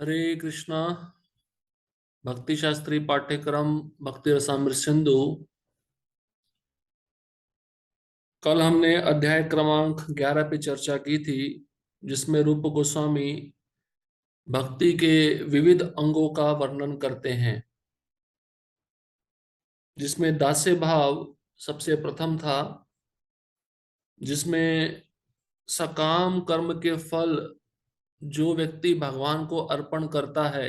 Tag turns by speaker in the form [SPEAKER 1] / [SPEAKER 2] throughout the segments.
[SPEAKER 1] हरे कृष्णा। भक्ति शास्त्री पाठ्यक्रम भक्ति रसामृत सिंधु। कल हमने अध्याय क्रमांक 11 पे चर्चा की थी, जिसमें रूप गोस्वामी भक्ति के विविध अंगों का वर्णन करते हैं, जिसमें दास्य भाव सबसे प्रथम था, जिसमें सकाम कर्म के फल जो व्यक्ति भगवान को अर्पण करता है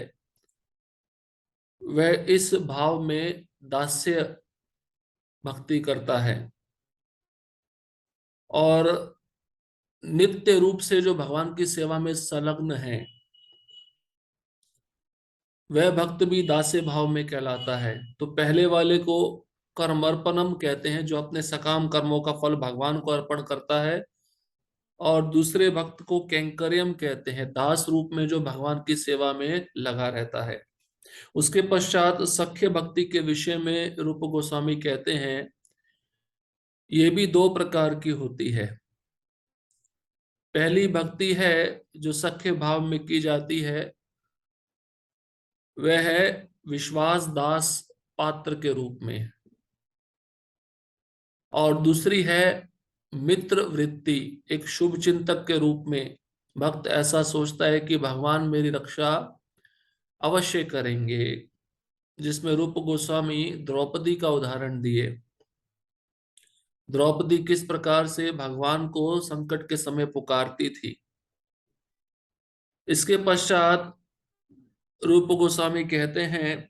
[SPEAKER 1] वह इस भाव में दास्य भक्ति करता है। और नित्य रूप से जो भगवान की सेवा में संलग्न है वह भक्त भी दास्य भाव में कहलाता है। तो पहले वाले को कर्मर्पणम कहते हैं, जो अपने सकाम कर्मों का फल भगवान को अर्पण करता है, और दूसरे भक्त को कैंकर्यम कहते हैं, दास रूप में जो भगवान की सेवा में लगा रहता है। उसके पश्चात सख्य भक्ति के विषय में रूप गोस्वामी कहते हैं ये भी दो प्रकार की होती है। पहली भक्ति है जो सख्य भाव में की जाती है, वह है विश्वास दास पात्र के रूप में, और दूसरी है मित्र वृत्ति, एक शुभ चिंतक के रूप में। भक्त ऐसा सोचता है कि भगवान मेरी रक्षा अवश्य करेंगे, जिसमें रूप गोस्वामी द्रौपदी का उदाहरण दिए। द्रौपदी किस प्रकार से भगवान को संकट के समय पुकारती थी। इसके पश्चात रूप गोस्वामी कहते हैं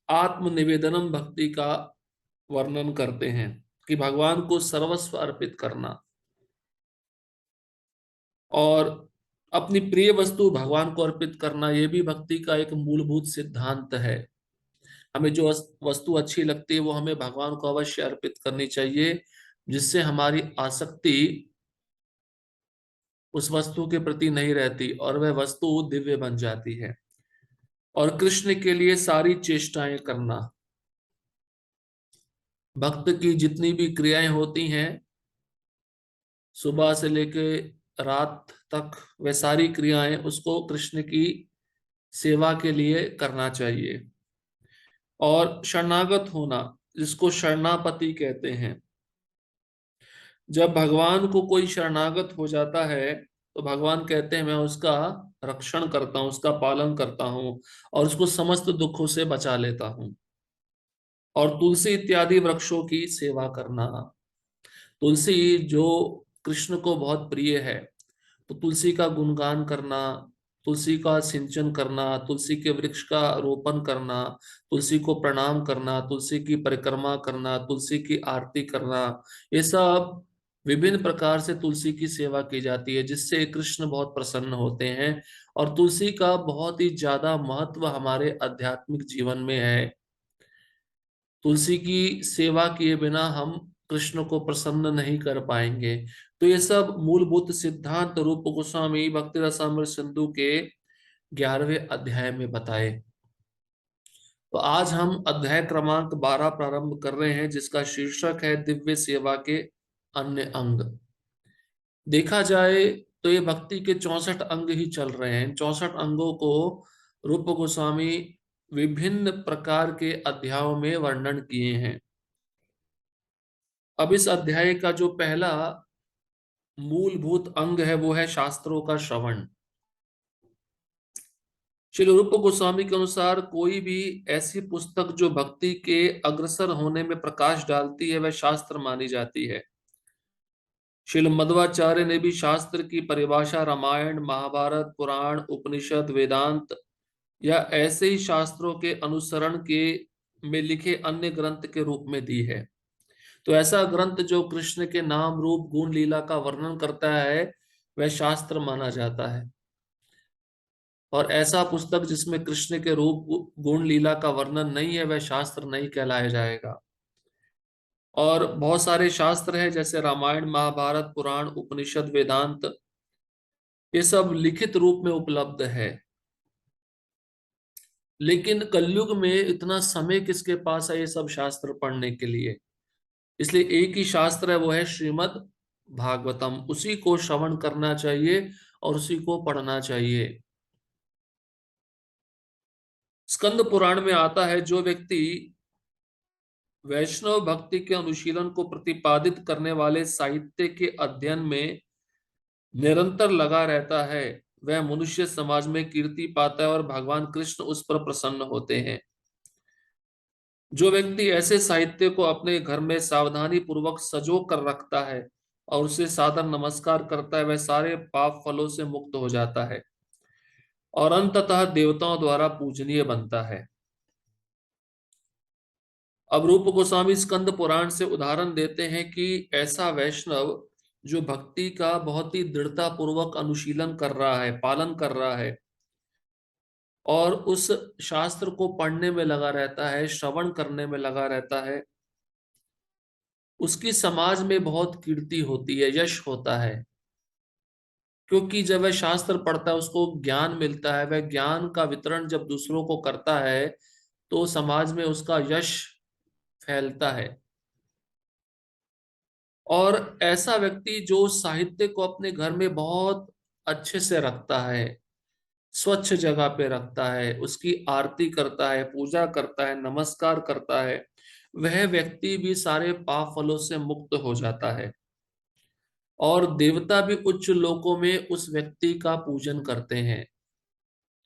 [SPEAKER 1] आत्मनिवेदनम भक्ति का वर्णन करते हैं कि भगवान को सर्वस्व अर्पित करना और अपनी प्रिय वस्तु भगवान को अर्पित करना, यह भी भक्ति का एक मूलभूत सिद्धांत है। हमें जो वस्तु अच्छी लगती है वो हमें भगवान को अवश्य अर्पित करनी चाहिए, जिससे हमारी आसक्ति उस वस्तु के प्रति नहीं रहती और वह वस्तु दिव्य बन जाती है। और कृष्ण के लिए सारी चेष्टाएं करना, भक्त की जितनी भी क्रियाएं होती हैं सुबह से लेके रात तक, वह सारी क्रियाएं उसको कृष्ण की सेवा के लिए करना चाहिए। और शरणागत होना, जिसको शरणापति कहते हैं, जब भगवान को कोई शरणागत हो जाता है तो भगवान कहते हैं मैं उसका रक्षण करता हूं, उसका पालन करता हूं और उसको समस्त दुखों से बचा लेता हूं। और तुलसी इत्यादि वृक्षों की सेवा करना, तुलसी जो कृष्ण को बहुत प्रिय है, तो तुलसी का गुणगान करना, तुलसी का सिंचन करना, तुलसी के वृक्ष का रोपण करना, तुलसी को प्रणाम करना, तुलसी की परिक्रमा करना, तुलसी की आरती करना, ये सब विभिन्न प्रकार से तुलसी की सेवा की जाती है, जिससे कृष्ण बहुत प्रसन्न होते हैं। और तुलसी का बहुत ही ज्यादा महत्व हमारे आध्यात्मिक जीवन में है। तुलसी की सेवा किए बिना हम कृष्ण को प्रसन्न नहीं कर पाएंगे। तो ये सब मूलभूत सिद्धांत रूप गोस्वामी भक्ति रसामृत सिंधु के 11वें अध्याय में बताए। तो आज हम अध्याय क्रमांक 12 प्रारंभ कर रहे हैं, जिसका शीर्षक है दिव्य सेवा के अन्य अंग। देखा जाए तो ये भक्ति के 64 अंग ही चल रहे हैं। 64 अंगों को रूप गोस्वामी विभिन्न प्रकार के अध्यायों में वर्णन किए हैं। अब इस अध्याय का जो पहला मूलभूत अंग है वो है शास्त्रों का श्रवण। श्री रूप गोस्वामी के अनुसार कोई भी ऐसी पुस्तक जो भक्ति के अग्रसर होने में प्रकाश डालती है वह शास्त्र मानी जाती है। श्रील मध्वाचार्य ने भी शास्त्र की परिभाषा रामायण, महाभारत, पुराण, उपनिषद, वेदांत या ऐसे ही शास्त्रों के अनुसरण के में लिखे अन्य ग्रंथ के रूप में दी है। तो ऐसा ग्रंथ जो कृष्ण के नाम रूप गुण लीला का वर्णन करता है वह शास्त्र माना जाता है। और ऐसा पुस्तक जिसमें कृष्ण के रूप गुण लीला का वर्णन नहीं है वह शास्त्र नहीं कहलाया जाएगा। और बहुत सारे शास्त्र हैं जैसे रामायण, महाभारत, पुराण, उपनिषद, वेदांत, ये सब लिखित रूप में उपलब्ध है। लेकिन कलयुग में इतना समय किसके पास है ये सब शास्त्र पढ़ने के लिए। इसलिए एक ही शास्त्र है, वो है श्रीमद् भागवतम। उसी को श्रवण करना चाहिए और उसी को पढ़ना चाहिए। स्कंद पुराण में आता है, जो व्यक्ति वैष्णव भक्ति के अनुशीलन को प्रतिपादित करने वाले साहित्य के अध्ययन में निरंतर लगा रहता है, वह मनुष्य समाज में कीर्ति पाता है और भगवान कृष्ण उस पर प्रसन्न होते हैं। जो व्यक्ति ऐसे साहित्य को अपने घर में सावधानी पूर्वक सजो कर रखता है और उसे सादर नमस्कार करता है, वह सारे पाप फलों से मुक्त हो जाता है और अंततः देवताओं द्वारा पूजनीय बनता है। अब रूप गोस्वामी स्कंद पुराण से उदाहरण देते हैं कि ऐसा वैष्णव जो भक्ति का बहुत ही दृढ़ता पूर्वक अनुशीलन कर रहा है, पालन कर रहा है और उस शास्त्र को पढ़ने में लगा रहता है, श्रवण करने में लगा रहता है, उसकी समाज में बहुत कीर्ति होती है, यश होता है। क्योंकि जब वह शास्त्र पढ़ता है, उसको ज्ञान मिलता है, वह ज्ञान का वितरण जब दूसरों को करता है तो समाज में उसका यश फैलता है। और ऐसा व्यक्ति जो साहित्य को अपने घर में बहुत अच्छे से रखता है, स्वच्छ जगह पे रखता है, उसकी आरती करता है, पूजा करता है, नमस्कार करता है, वह व्यक्ति भी सारे पाप फलों से मुक्त हो जाता है और देवता भी उच्च लोकों में उस व्यक्ति का पूजन करते हैं।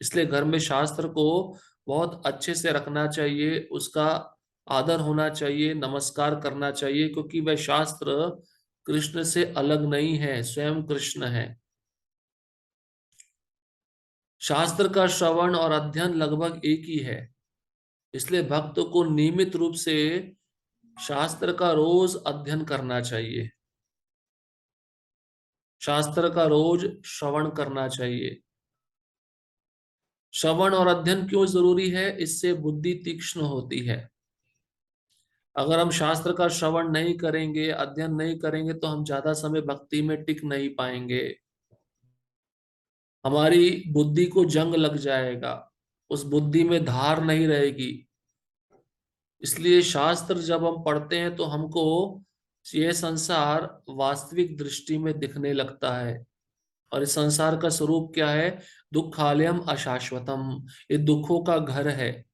[SPEAKER 1] इसलिए घर में शास्त्र को बहुत अच्छे से रखना चाहिए, उसका आदर होना चाहिए, नमस्कार करना चाहिए, क्योंकि वह शास्त्र कृष्ण से अलग नहीं है, स्वयं कृष्ण है। शास्त्र का श्रवण और अध्ययन लगभग एक ही है, इसलिए भक्त को नियमित रूप से शास्त्र का रोज अध्ययन करना चाहिए, शास्त्र का रोज श्रवण करना चाहिए। श्रवण और अध्ययन क्यों जरूरी है? इससे बुद्धि तीक्ष्ण होती है। अगर हम शास्त्र का श्रवण नहीं करेंगे, अध्ययन नहीं करेंगे, तो हम ज्यादा समय भक्ति में टिक नहीं पाएंगे, हमारी बुद्धि को जंग लग जाएगा, उस बुद्धि में धार नहीं रहेगी। इसलिए शास्त्र जब हम पढ़ते हैं तो हमको यह संसार वास्तविक दृष्टि में दिखने लगता है। और इस संसार का स्वरूप क्या है? दुखालयम अशाश्वतम, ये दुखों का घर है।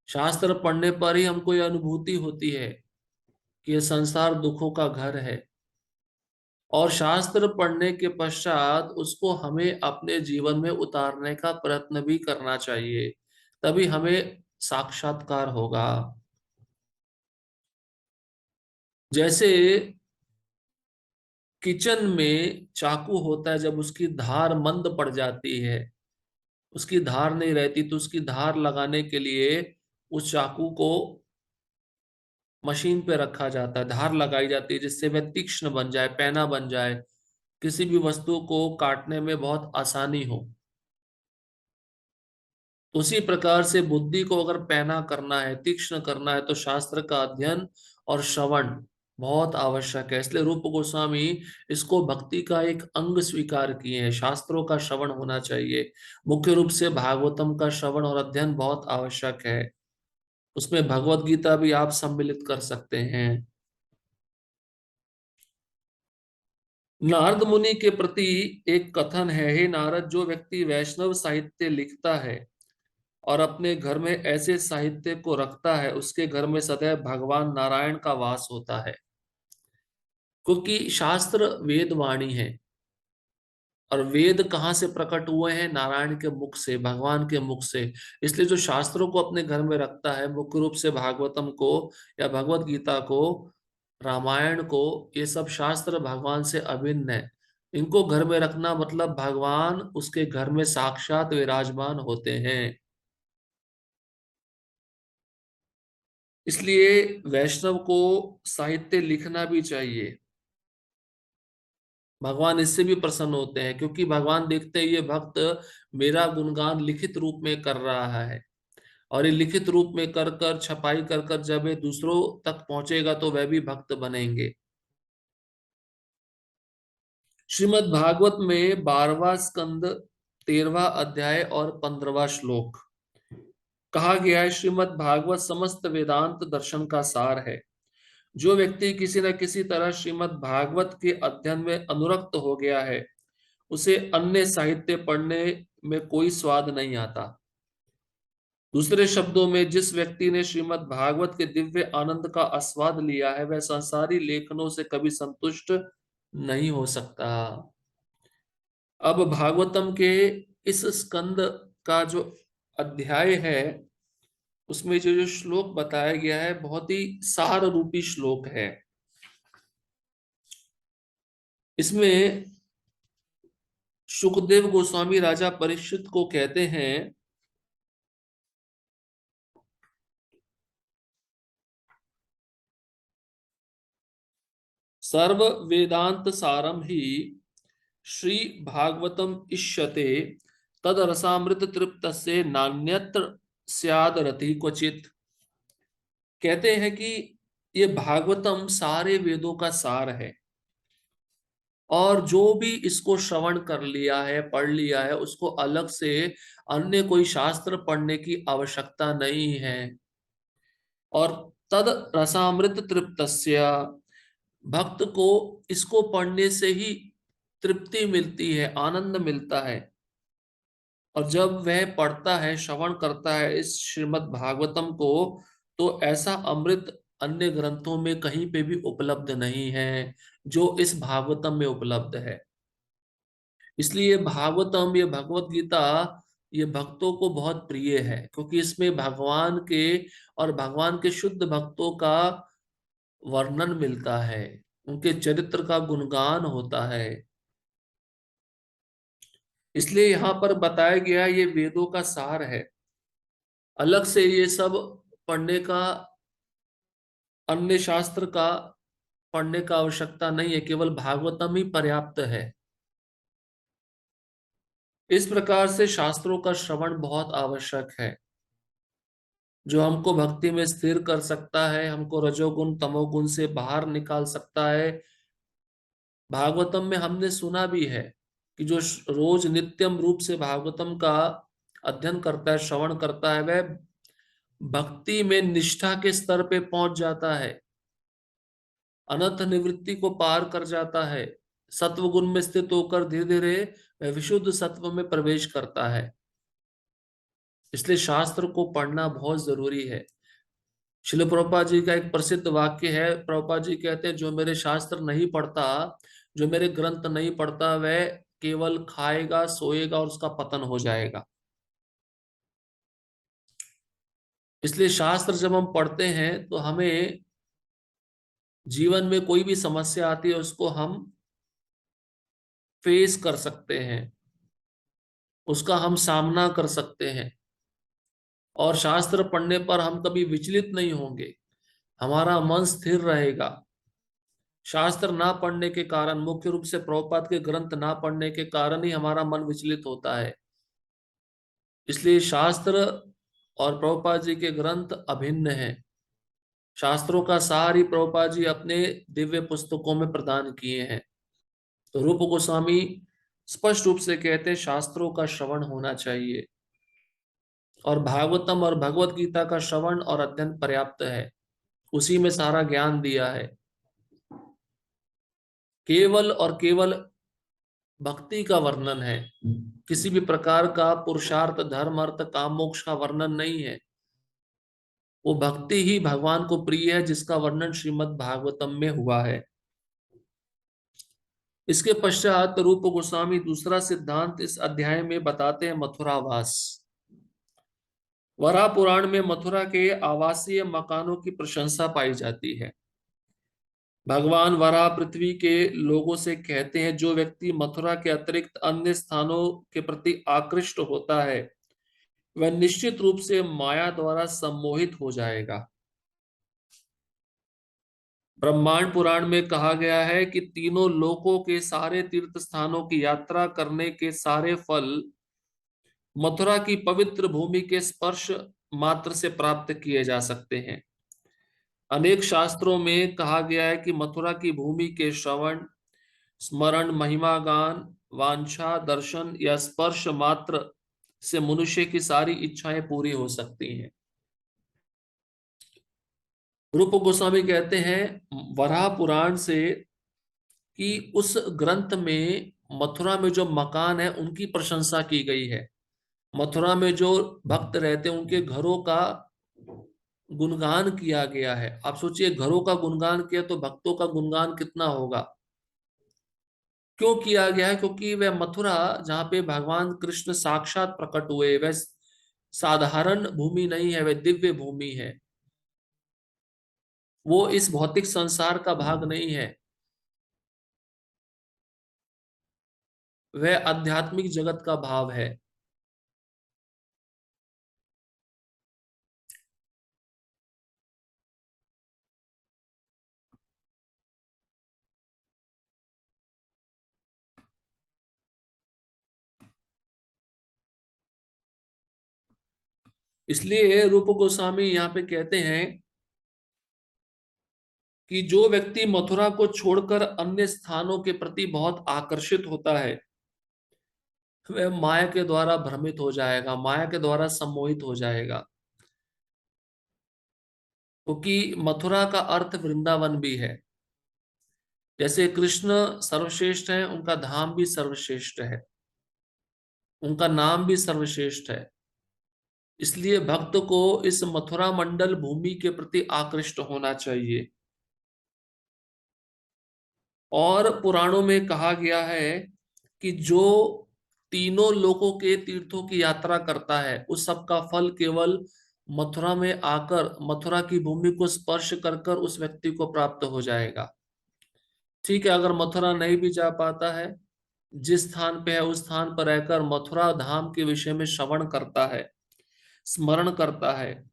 [SPEAKER 1] शास्त्र पढ़ने पर ही हमको यह अनुभूति होती है कि यह संसार दुखों का घर है। और शास्त्र पढ़ने के पश्चात उसको हमें अपने जीवन में उतारने का प्रयत्न भी करना चाहिए, तभी हमें साक्षात्कार होगा। जैसे किचन में चाकू होता है, जब उसकी धार मंद पड़ जाती है, उसकी धार नहीं रहती, तो उसकी धार लगाने के लिए उस चाकू को मशीन पे रखा जाता है, धार लगाई जाती है, जिससे वह तीक्ष्ण बन जाए, पैना बन जाए, किसी भी वस्तु को काटने में बहुत आसानी हो। उसी प्रकार से बुद्धि को अगर पैना करना है, तीक्ष्ण करना है, तो शास्त्र का अध्ययन और श्रवण बहुत आवश्यक है। इसलिए रूप गोस्वामी इसको भक्ति का एक अंग स्वीकार किए हैं, शास्त्रों का श्रवण होना चाहिए। मुख्य रूप से भागवतम का श्रवण और अध्ययन बहुत आवश्यक है। उसमें भगवत गीता भी आप सम्मिलित कर सकते हैं। नारद मुनि के प्रति एक कथन है, हे नारद, जो व्यक्ति वैष्णव साहित्य लिखता है और अपने घर में ऐसे साहित्य को रखता है, उसके घर में सदैव भगवान नारायण का वास होता है। क्योंकि शास्त्र वेद वाणी है और वेद कहाँ से प्रकट हुए हैं? नारायण के मुख से, भगवान के मुख से। इसलिए जो शास्त्रों को अपने घर में रखता है, मुख्य रूप से भागवतम को या भगवत गीता को, रामायण को, ये सब शास्त्र भगवान से अभिन्न है। इनको घर में रखना मतलब भगवान उसके घर में साक्षात विराजमान होते हैं। इसलिए वैष्णव को साहित्य लिखना भी चाहिए। भगवान इससे भी प्रसन्न होते हैं, क्योंकि भगवान देखते हैं ये भक्त मेरा गुणगान लिखित रूप में कर रहा है, और ये लिखित रूप में कर कर, छपाई कर कर जब ये दूसरों तक पहुंचेगा तो वह भी भक्त बनेंगे। श्रीमद् भागवत में 12वां स्कंद, 13वां अध्याय और 15वां श्लोक कहा गया है, श्रीमद् भागवत समस्त वेदांत दर्शन का सार है। जो व्यक्ति किसी न किसी तरह श्रीमद् भागवत के अध्ययन में अनुरक्त हो गया है, उसे अन्य साहित्य पढ़ने में कोई स्वाद नहीं आता। दूसरे शब्दों में, जिस व्यक्ति ने श्रीमद् भागवत के दिव्य आनंद का आस्वाद लिया है वह संसारी लेखनों से कभी संतुष्ट नहीं हो सकता। अब भागवतम के इस स्कंद का जो अध्याय है उसमें जो जो श्लोक बताया गया है बहुत ही सार रूपी श्लोक है। इसमें सुखदेव गोस्वामी राजा परीक्षित को कहते हैं, सर्व वेदांत सारम ही श्री भागवतम इष्यते तद रसामृत तृप्त से नान्यत्र स्याद रति क्वचित। कहते हैं कि ये भागवतम सारे वेदों का सार है और जो भी इसको श्रवण कर लिया है, पढ़ लिया है, उसको अलग से अन्य कोई शास्त्र पढ़ने की आवश्यकता नहीं है। और तद रसामृत तृप्तस्य, भक्त को इसको पढ़ने से ही तृप्ति मिलती है, आनंद मिलता है। और जब वह पढ़ता है, श्रवण करता है इस श्रीमद् भागवतम को, तो ऐसा अमृत अन्य ग्रंथों में कहीं पे भी उपलब्ध नहीं है जो इस भागवतम में उपलब्ध है। इसलिए भागवतम, ये भगवत गीता, ये भक्तों को बहुत प्रिय है क्योंकि इसमें भगवान के और भगवान के शुद्ध भक्तों का वर्णन मिलता है, उनके चरित्र का गुणगान होता है। इसलिए यहाँ पर बताया गया ये वेदों का सार है। अलग से ये सब पढ़ने का, अन्य शास्त्र का पढ़ने का आवश्यकता नहीं है, केवल भागवतम ही पर्याप्त है। इस प्रकार से शास्त्रों का श्रवण बहुत आवश्यक है, जो हमको भक्ति में स्थिर कर सकता है, हमको रजोगुण तमोगुण से बाहर निकाल सकता है। भागवतम में हमने सुना भी है कि जो रोज नित्यम रूप से भागवतम का अध्ययन करता है, श्रवण करता है, वह भक्ति में निष्ठा के स्तर पे पहुंच जाता है, अनर्थ निवृत्ति को पार कर जाता है, सत्व गुण में स्थित होकर धीरे धीरे वह विशुद्ध सत्व में प्रवेश करता है। इसलिए शास्त्र को पढ़ना बहुत जरूरी है। श्रील प्रभुपाद जी का एक प्रसिद्ध वाक्य है, प्रभुपाद जी कहते हैं, जो मेरे शास्त्र नहीं पढ़ता, जो मेरे ग्रंथ नहीं पढ़ता, वह केवल खाएगा, सोएगा और उसका पतन हो जाएगा। इसलिए शास्त्र जब हम पढ़ते हैं तो हमें जीवन में कोई भी समस्या आती है उसको हम फेस कर सकते हैं, उसका हम सामना कर सकते हैं। और शास्त्र पढ़ने पर हम कभी विचलित नहीं होंगे, हमारा मन स्थिर रहेगा। शास्त्र ना पढ़ने के कारण, मुख्य रूप से प्रभुपाद के ग्रंथ ना पढ़ने के कारण ही हमारा मन विचलित होता है। इसलिए शास्त्र और प्रभुपाद जी के ग्रंथ अभिन्न हैं। शास्त्रों का सार ही प्रभुपाद जी अपने दिव्य पुस्तकों में प्रदान किए हैं। तो रूप गोस्वामी स्पष्ट रूप से कहते हैं शास्त्रों का श्रवण होना चाहिए, और भागवतम और भगवत गीता का श्रवण और अध्ययन पर्याप्त है, उसी में सारा ज्ञान दिया है। केवल और केवल भक्ति का वर्णन है, किसी भी प्रकार का पुरुषार्थ, धर्म, अर्थ, काम, मोक्ष का वर्णन नहीं है। वो भक्ति ही भगवान को प्रिय है जिसका वर्णन श्रीमद् भागवतम में हुआ है। इसके पश्चात रूप गोस्वामी दूसरा सिद्धांत इस अध्याय में बताते हैं, मथुरावास। वराह पुराण में मथुरा के आवासीय मकानों की प्रशंसा पाई जाती है। भगवान वराह पृथ्वी के लोगों से कहते हैं, जो व्यक्ति मथुरा के अतिरिक्त अन्य स्थानों के प्रति आकृष्ट होता है वह निश्चित रूप से माया द्वारा सम्मोहित हो जाएगा। ब्रह्मांड पुराण में कहा गया है कि तीनों लोकों के सारे तीर्थ स्थानों की यात्रा करने के सारे फल मथुरा की पवित्र भूमि के स्पर्श मात्र से प्राप्त किए जा सकते हैं। अनेक शास्त्रों में कहा गया है कि मथुरा की भूमि के श्रवण, स्मरण, महिमा गान, वांछा, दर्शन या स्पर्श मात्र से मनुष्य की सारी इच्छाएं पूरी हो सकती हैं। रूप गोस्वामी कहते हैं वराह पुराण से कि उस ग्रंथ में मथुरा में जो मकान है उनकी प्रशंसा की गई है, मथुरा में जो भक्त रहते हैं उनके घरों का गुणगान किया गया है। आप सोचिए, घरों का गुणगान किया तो भक्तों का गुणगान कितना होगा। क्यों किया गया है? क्योंकि वह मथुरा जहाँ पे भगवान कृष्ण साक्षात प्रकट हुए, वह साधारण भूमि नहीं है, वह दिव्य भूमि है। वो इस भौतिक संसार का भाग नहीं है, वह आध्यात्मिक जगत का भाव है। इसलिए रूप गोस्वामी यहाँ पे कहते हैं कि जो व्यक्ति मथुरा को छोड़कर अन्य स्थानों के प्रति बहुत आकर्षित होता है, वह माया के द्वारा भ्रमित हो जाएगा, माया के द्वारा सम्मोहित हो जाएगा। क्योंकि मथुरा का अर्थ वृंदावन भी है। जैसे कृष्ण सर्वश्रेष्ठ है, उनका धाम भी सर्वश्रेष्ठ है, उनका नाम भी सर्वश्रेष्ठ है। इसलिए भक्त को इस मथुरा मंडल भूमि के प्रति आकृष्ट होना चाहिए। और पुराणों में कहा गया है कि जो तीनों लोकों के तीर्थों की यात्रा करता है, उस सब का फल केवल मथुरा में आकर मथुरा की भूमि को स्पर्श कर कर उस व्यक्ति को प्राप्त हो जाएगा। ठीक है, अगर मथुरा नहीं भी जा पाता है, जिस स्थान पे है उस स्थान पर रहकर मथुरा धाम के विषय में श्रवण करता है, स्मरण करता है,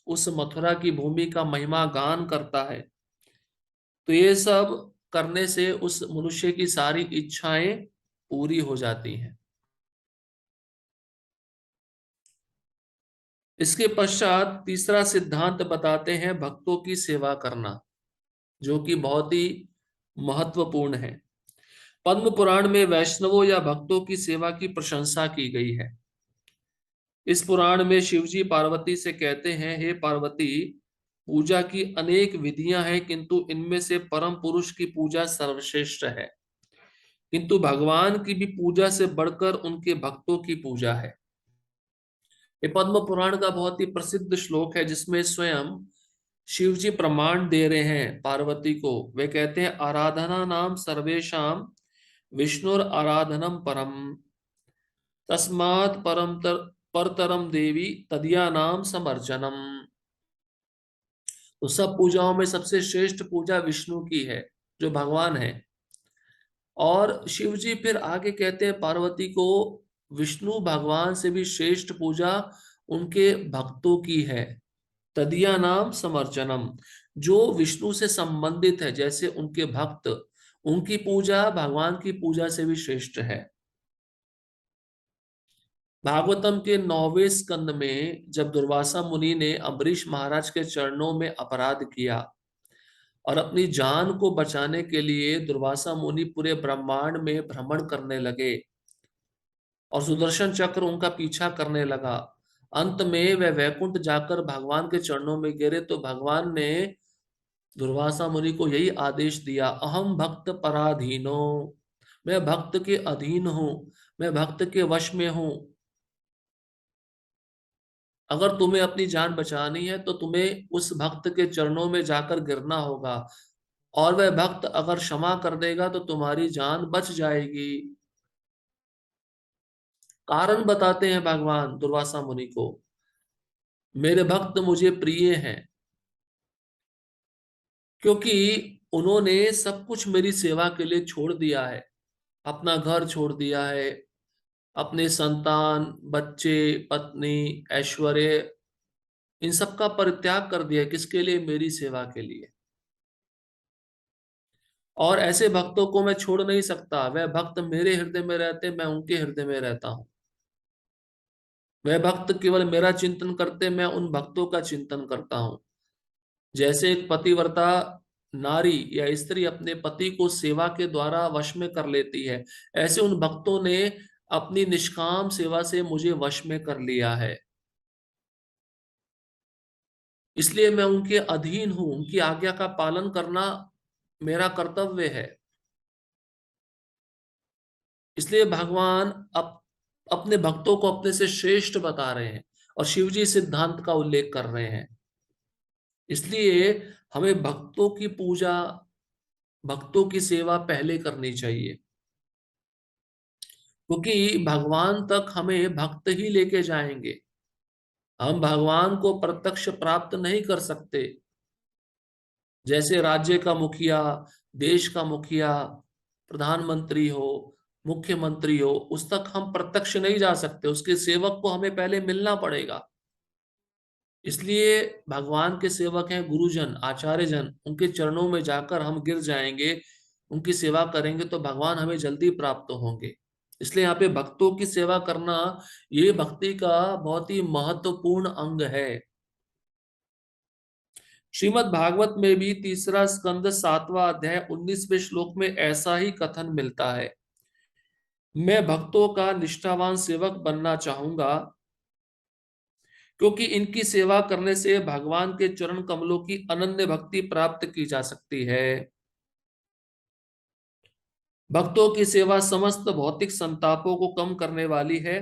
[SPEAKER 1] उस मथुरा की भूमि का महिमा गान करता है, तो ये सब करने से उस मनुष्य की सारी इच्छाएं पूरी हो जाती हैं। इसके पश्चात तीसरा सिद्धांत बताते हैं भक्तों की सेवा करना, जो कि बहुत ही महत्वपूर्ण है। पद्म पुराण में वैष्णवों या भक्तों की सेवा की प्रशंसा की गई है। इस पुराण में शिवजी पार्वती से कहते हैं, हे पार्वती, पूजा की अनेक विधियां हैं, किंतु इनमें से परम पुरुष की पूजा सर्वश्रेष्ठ है। किंतु भगवान की भी पूजा से बढ़कर उनके भक्तों की पूजा है। ये पद्म पुराण का बहुत ही प्रसिद्ध श्लोक है, जिसमें स्वयं शिव जी प्रमाण दे रहे हैं पार्वती को। वे कहते हैं, आराधना नाम सर्वेशाम विष्णुर आराधनम परम, तस्मात् परतरम देवी तदिया नाम समर्चनम। तो सब पूजाओं में सबसे श्रेष्ठ पूजा विष्णु की है, जो भगवान है। और शिव जी फिर आगे कहते हैं पार्वती को, विष्णु भगवान से भी श्रेष्ठ पूजा उनके भक्तों की है। तदिया नाम समर्चनम, जो विष्णु से संबंधित है, जैसे उनके भक्त, उनकी पूजा भगवान की पूजा से भी श्रेष्ठ है। भागवतम के 9वें स्कंद में जब दुर्वासा मुनि ने अम्बरीश महाराज के चरणों में अपराध किया और अपनी जान को बचाने के लिए दुर्वासा मुनि पूरे ब्रह्मांड में भ्रमण करने लगे और सुदर्शन चक्र उनका पीछा करने लगा, अंत में वह वैकुंठ जाकर भगवान के चरणों में गिरे, तो भगवान ने दुर्वासा मुनि को यही आदेश दिया, अहम भक्त पराधीनो, मैं भक्त के अधीन हूं, मैं भक्त के वश में हूं। अगर तुम्हें अपनी जान बचानी है तो तुम्हें उस भक्त के चरणों में जाकर गिरना होगा, और वह भक्त अगर क्षमा कर देगा तो तुम्हारी जान बच जाएगी। कारण बताते हैं भगवान दुर्वासा मुनि को, मेरे भक्त मुझे प्रिय हैं क्योंकि उन्होंने सब कुछ मेरी सेवा के लिए छोड़ दिया है। अपना घर छोड़ दिया है, अपने संतान, बच्चे, पत्नी, ऐश्वर्य, इन सब का परित्याग कर दिया। किसके लिए? मेरी सेवा के लिए। और ऐसे भक्तों को मैं छोड़ नहीं सकता, वह भक्त मेरे हृदय में रहते, मैं उनके हृदय में रहता हूं। वह भक्त केवल मेरा चिंतन करते, मैं उन भक्तों का चिंतन करता हूं। जैसे एक पतिव्रता नारी या स्त्री अपने पति को सेवा के द्वारा वश में कर लेती है, ऐसे उन भक्तों ने अपनी निष्काम सेवा से मुझे वश में कर लिया है। इसलिए मैं उनके अधीन हूं, उनकी आज्ञा का पालन करना मेरा कर्तव्य है। इसलिए भगवान अब अपने भक्तों को अपने से श्रेष्ठ बता रहे हैं और शिव जी सिद्धांत का उल्लेख कर रहे हैं। इसलिए हमें भक्तों की पूजा, भक्तों की सेवा पहले करनी चाहिए, क्योंकि भगवान तक हमें भक्त ही लेके जाएंगे। हम भगवान को प्रत्यक्ष प्राप्त नहीं कर सकते। जैसे राज्य का मुखिया, देश का मुखिया, प्रधानमंत्री हो, मुख्यमंत्री हो, उस तक हम प्रत्यक्ष नहीं जा सकते, उसके सेवक को हमें पहले मिलना पड़ेगा। इसलिए भगवान के सेवक हैं गुरुजन, आचार्य जन, उनके चरणों में जाकर हम गिर जाएंगे, उनकी सेवा करेंगे तो भगवान हमें जल्दी प्राप्त होंगे। इसलिए यहाँ पे भक्तों की सेवा करना, ये भक्ति का बहुत ही महत्वपूर्ण अंग है। श्रीमद् भागवत में भी तीसरा स्कंद 7वां अध्याय 19वें श्लोक में ऐसा ही कथन मिलता है। मैं भक्तों का निष्ठावान सेवक बनना चाहूंगा, क्योंकि इनकी सेवा करने से भगवान के चरण कमलों की अनन्य भक्ति प्राप्त की जा सकती है। भक्तों की सेवा समस्त भौतिक संतापों को कम करने वाली है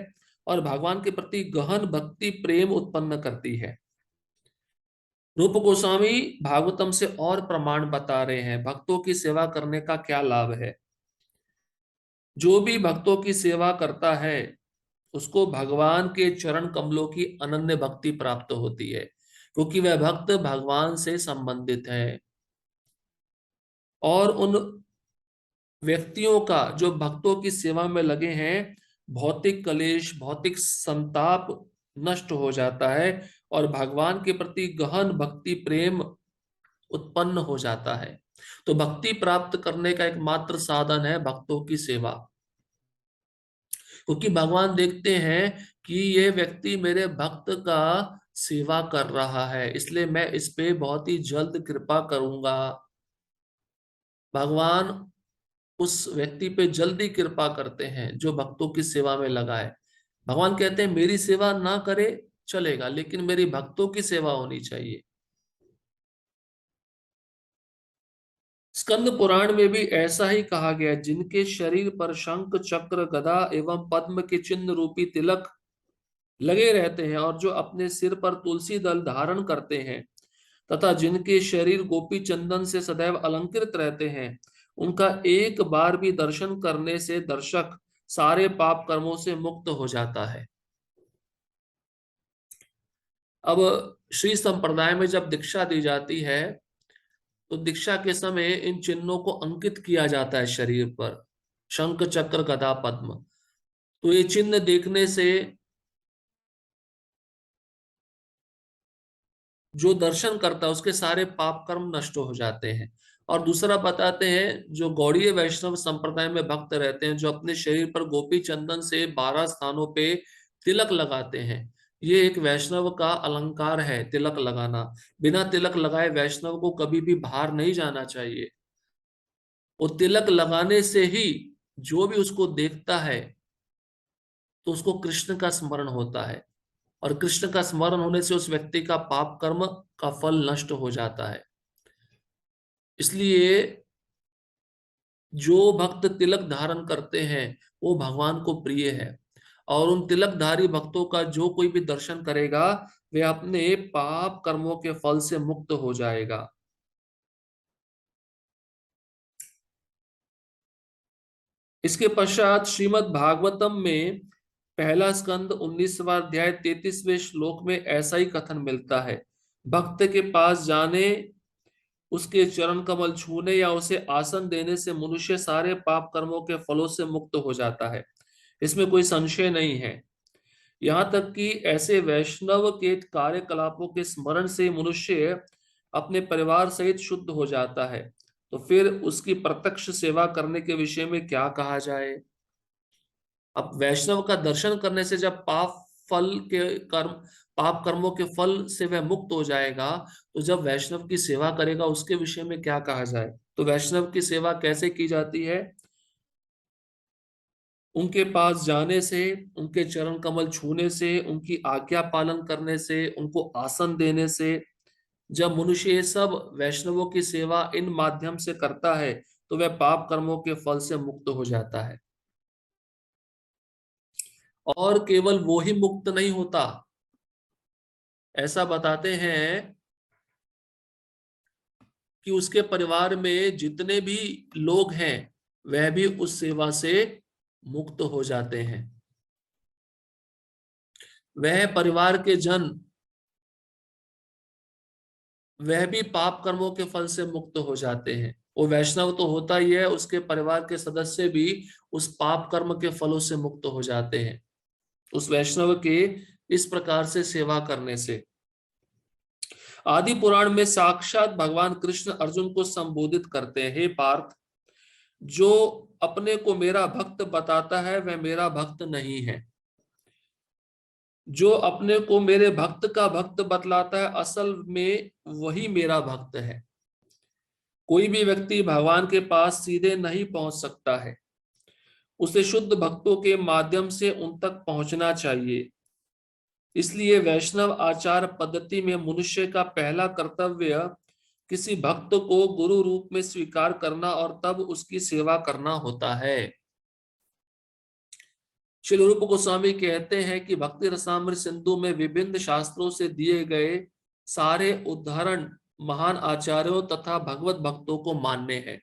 [SPEAKER 1] और भगवान के प्रति गहन भक्ति प्रेम उत्पन्न करती है। रूप गोस्वामी भागवतम से और प्रमाण बता रहे हैं भक्तों की सेवा करने का क्या लाभ है। जो भी भक्तों की सेवा करता है उसको भगवान के चरण कमलों की अनन्य भक्ति प्राप्त होती है, क्योंकि वह भक्त भगवान से संबंधित है। और उन व्यक्तियों का जो भक्तों की सेवा में लगे हैं, भौतिक कलेश, भौतिक संताप नष्ट हो जाता है और भगवान के प्रति गहन भक्ति प्रेम उत्पन्न हो जाता है। तो भक्ति प्राप्त करने का एकमात्र साधन है भक्तों की सेवा, क्योंकि भगवान देखते हैं कि ये व्यक्ति मेरे भक्त का सेवा कर रहा है, इसलिए मैं इस पे बहुत ही जल्द कृपा करूंगा। भगवान उस व्यक्ति पे जल्दी कृपा करते हैं जो भक्तों की सेवा में लगा है। भगवान कहते हैं मेरी सेवा ना करे चलेगा, लेकिन मेरी भक्तों की सेवा होनी चाहिए। स्कंद पुराण में भी ऐसा ही कहा गया, जिनके शरीर पर शंख चक्र गदा एवं पद्म के चिन्ह रूपी तिलक लगे रहते हैं और जो अपने सिर पर तुलसी दल धारण करते हैं तथा जिनके शरीर गोपी चंदन से सदैव अलंकृत रहते हैं, उनका एक बार भी दर्शन करने से दर्शक सारे पाप कर्मों से मुक्त हो जाता है। अब श्री संप्रदाय में जब दीक्षा दी जाती है तो दीक्षा के समय इन चिन्हों को अंकित किया जाता है शरीर पर, शंख चक्र गदा पद्म। तो ये चिन्ह देखने से जो दर्शन करता है उसके सारे पाप कर्म नष्ट हो जाते हैं। और दूसरा बताते हैं, जो गौड़ीय वैष्णव संप्रदाय में भक्त रहते हैं, जो अपने शरीर पर गोपी चंदन से 12 स्थानों पे तिलक लगाते हैं, ये एक वैष्णव का अलंकार है तिलक लगाना। बिना तिलक लगाए वैष्णव को कभी भी बाहर नहीं जाना चाहिए। वो तिलक लगाने से ही जो भी उसको देखता है तो उसको कृष्ण का स्मरण होता है, और कृष्ण का स्मरण होने से उस व्यक्ति का पाप कर्म का फल नष्ट हो जाता है। इसलिए जो भक्त तिलक धारण करते हैं वो भगवान को प्रिय है, और उन तिलकधारी भक्तों का जो कोई भी दर्शन करेगा वे अपने पाप कर्मों के फल से मुक्त हो जाएगा। इसके पश्चात श्रीमद् भागवतम में पहला स्कंद 19वां अध्याय 33वें श्लोक में ऐसा ही कथन मिलता है। भक्त के पास जाने, उसके चरण कमल छूने या उसे आसन देने से मनुष्य सारे पाप कर्मों के फलों से मुक्त हो जाता है, इसमें कोई संशय नहीं है। यहाँ तक कि ऐसे वैष्णव के कार्यकलापों के स्मरण से मनुष्य अपने परिवार सहित शुद्ध हो जाता है, तो फिर उसकी प्रत्यक्ष सेवा करने के विषय में क्या कहा जाए। अब वैष्णव का दर्शन करने से जब फल के कर्म पाप कर्मों के फल से वह मुक्त हो जाएगा, तो जब वैष्णव की सेवा करेगा उसके विषय में क्या कहा जाए। तो वैष्णव की सेवा कैसे की जाती है? उनके पास जाने से, उनके चरण कमल छूने से, उनकी आज्ञा पालन करने से, उनको आसन देने से। जब मनुष्य ये सब वैष्णवों की सेवा इन माध्यम से करता है तो वह पाप कर्मों के फल से मुक्त हो जाता है। और केवल वो ही मुक्त नहीं होता, ऐसा बताते हैं कि उसके परिवार में जितने भी लोग हैं वह भी उस सेवा से मुक्त हो जाते हैं। वह परिवार के जन वह भी पाप कर्मों के फल से मुक्त हो जाते हैं। वो वैष्णव तो होता ही है, उसके परिवार के सदस्य भी उस पाप कर्म के फलों से मुक्त हो जाते हैं उस वैष्णव के इस प्रकार से सेवा करने से। आदि पुराण में साक्षात भगवान कृष्ण अर्जुन को संबोधित करते हैं, हे पार्थ, जो अपने को मेरा भक्त बताता है वह मेरा भक्त नहीं है। जो अपने को मेरे भक्त का भक्त बतलाता है असल में वही मेरा भक्त है। कोई भी व्यक्ति भगवान के पास सीधे नहीं पहुंच सकता है, उसे शुद्ध भक्तों के माध्यम से उन तक पहुंचना चाहिए। इसलिए वैष्णव आचार पद्धति में मनुष्य का पहला कर्तव्य किसी भक्त को गुरु रूप में स्वीकार करना और तब उसकी सेवा करना होता है। श्री रूप गोस्वामी कहते हैं कि भक्ति रसामृत सिंधु में विभिन्न शास्त्रों से दिए गए सारे उदाहरण महान आचार्यों तथा भगवत भक्तों को मान्य है।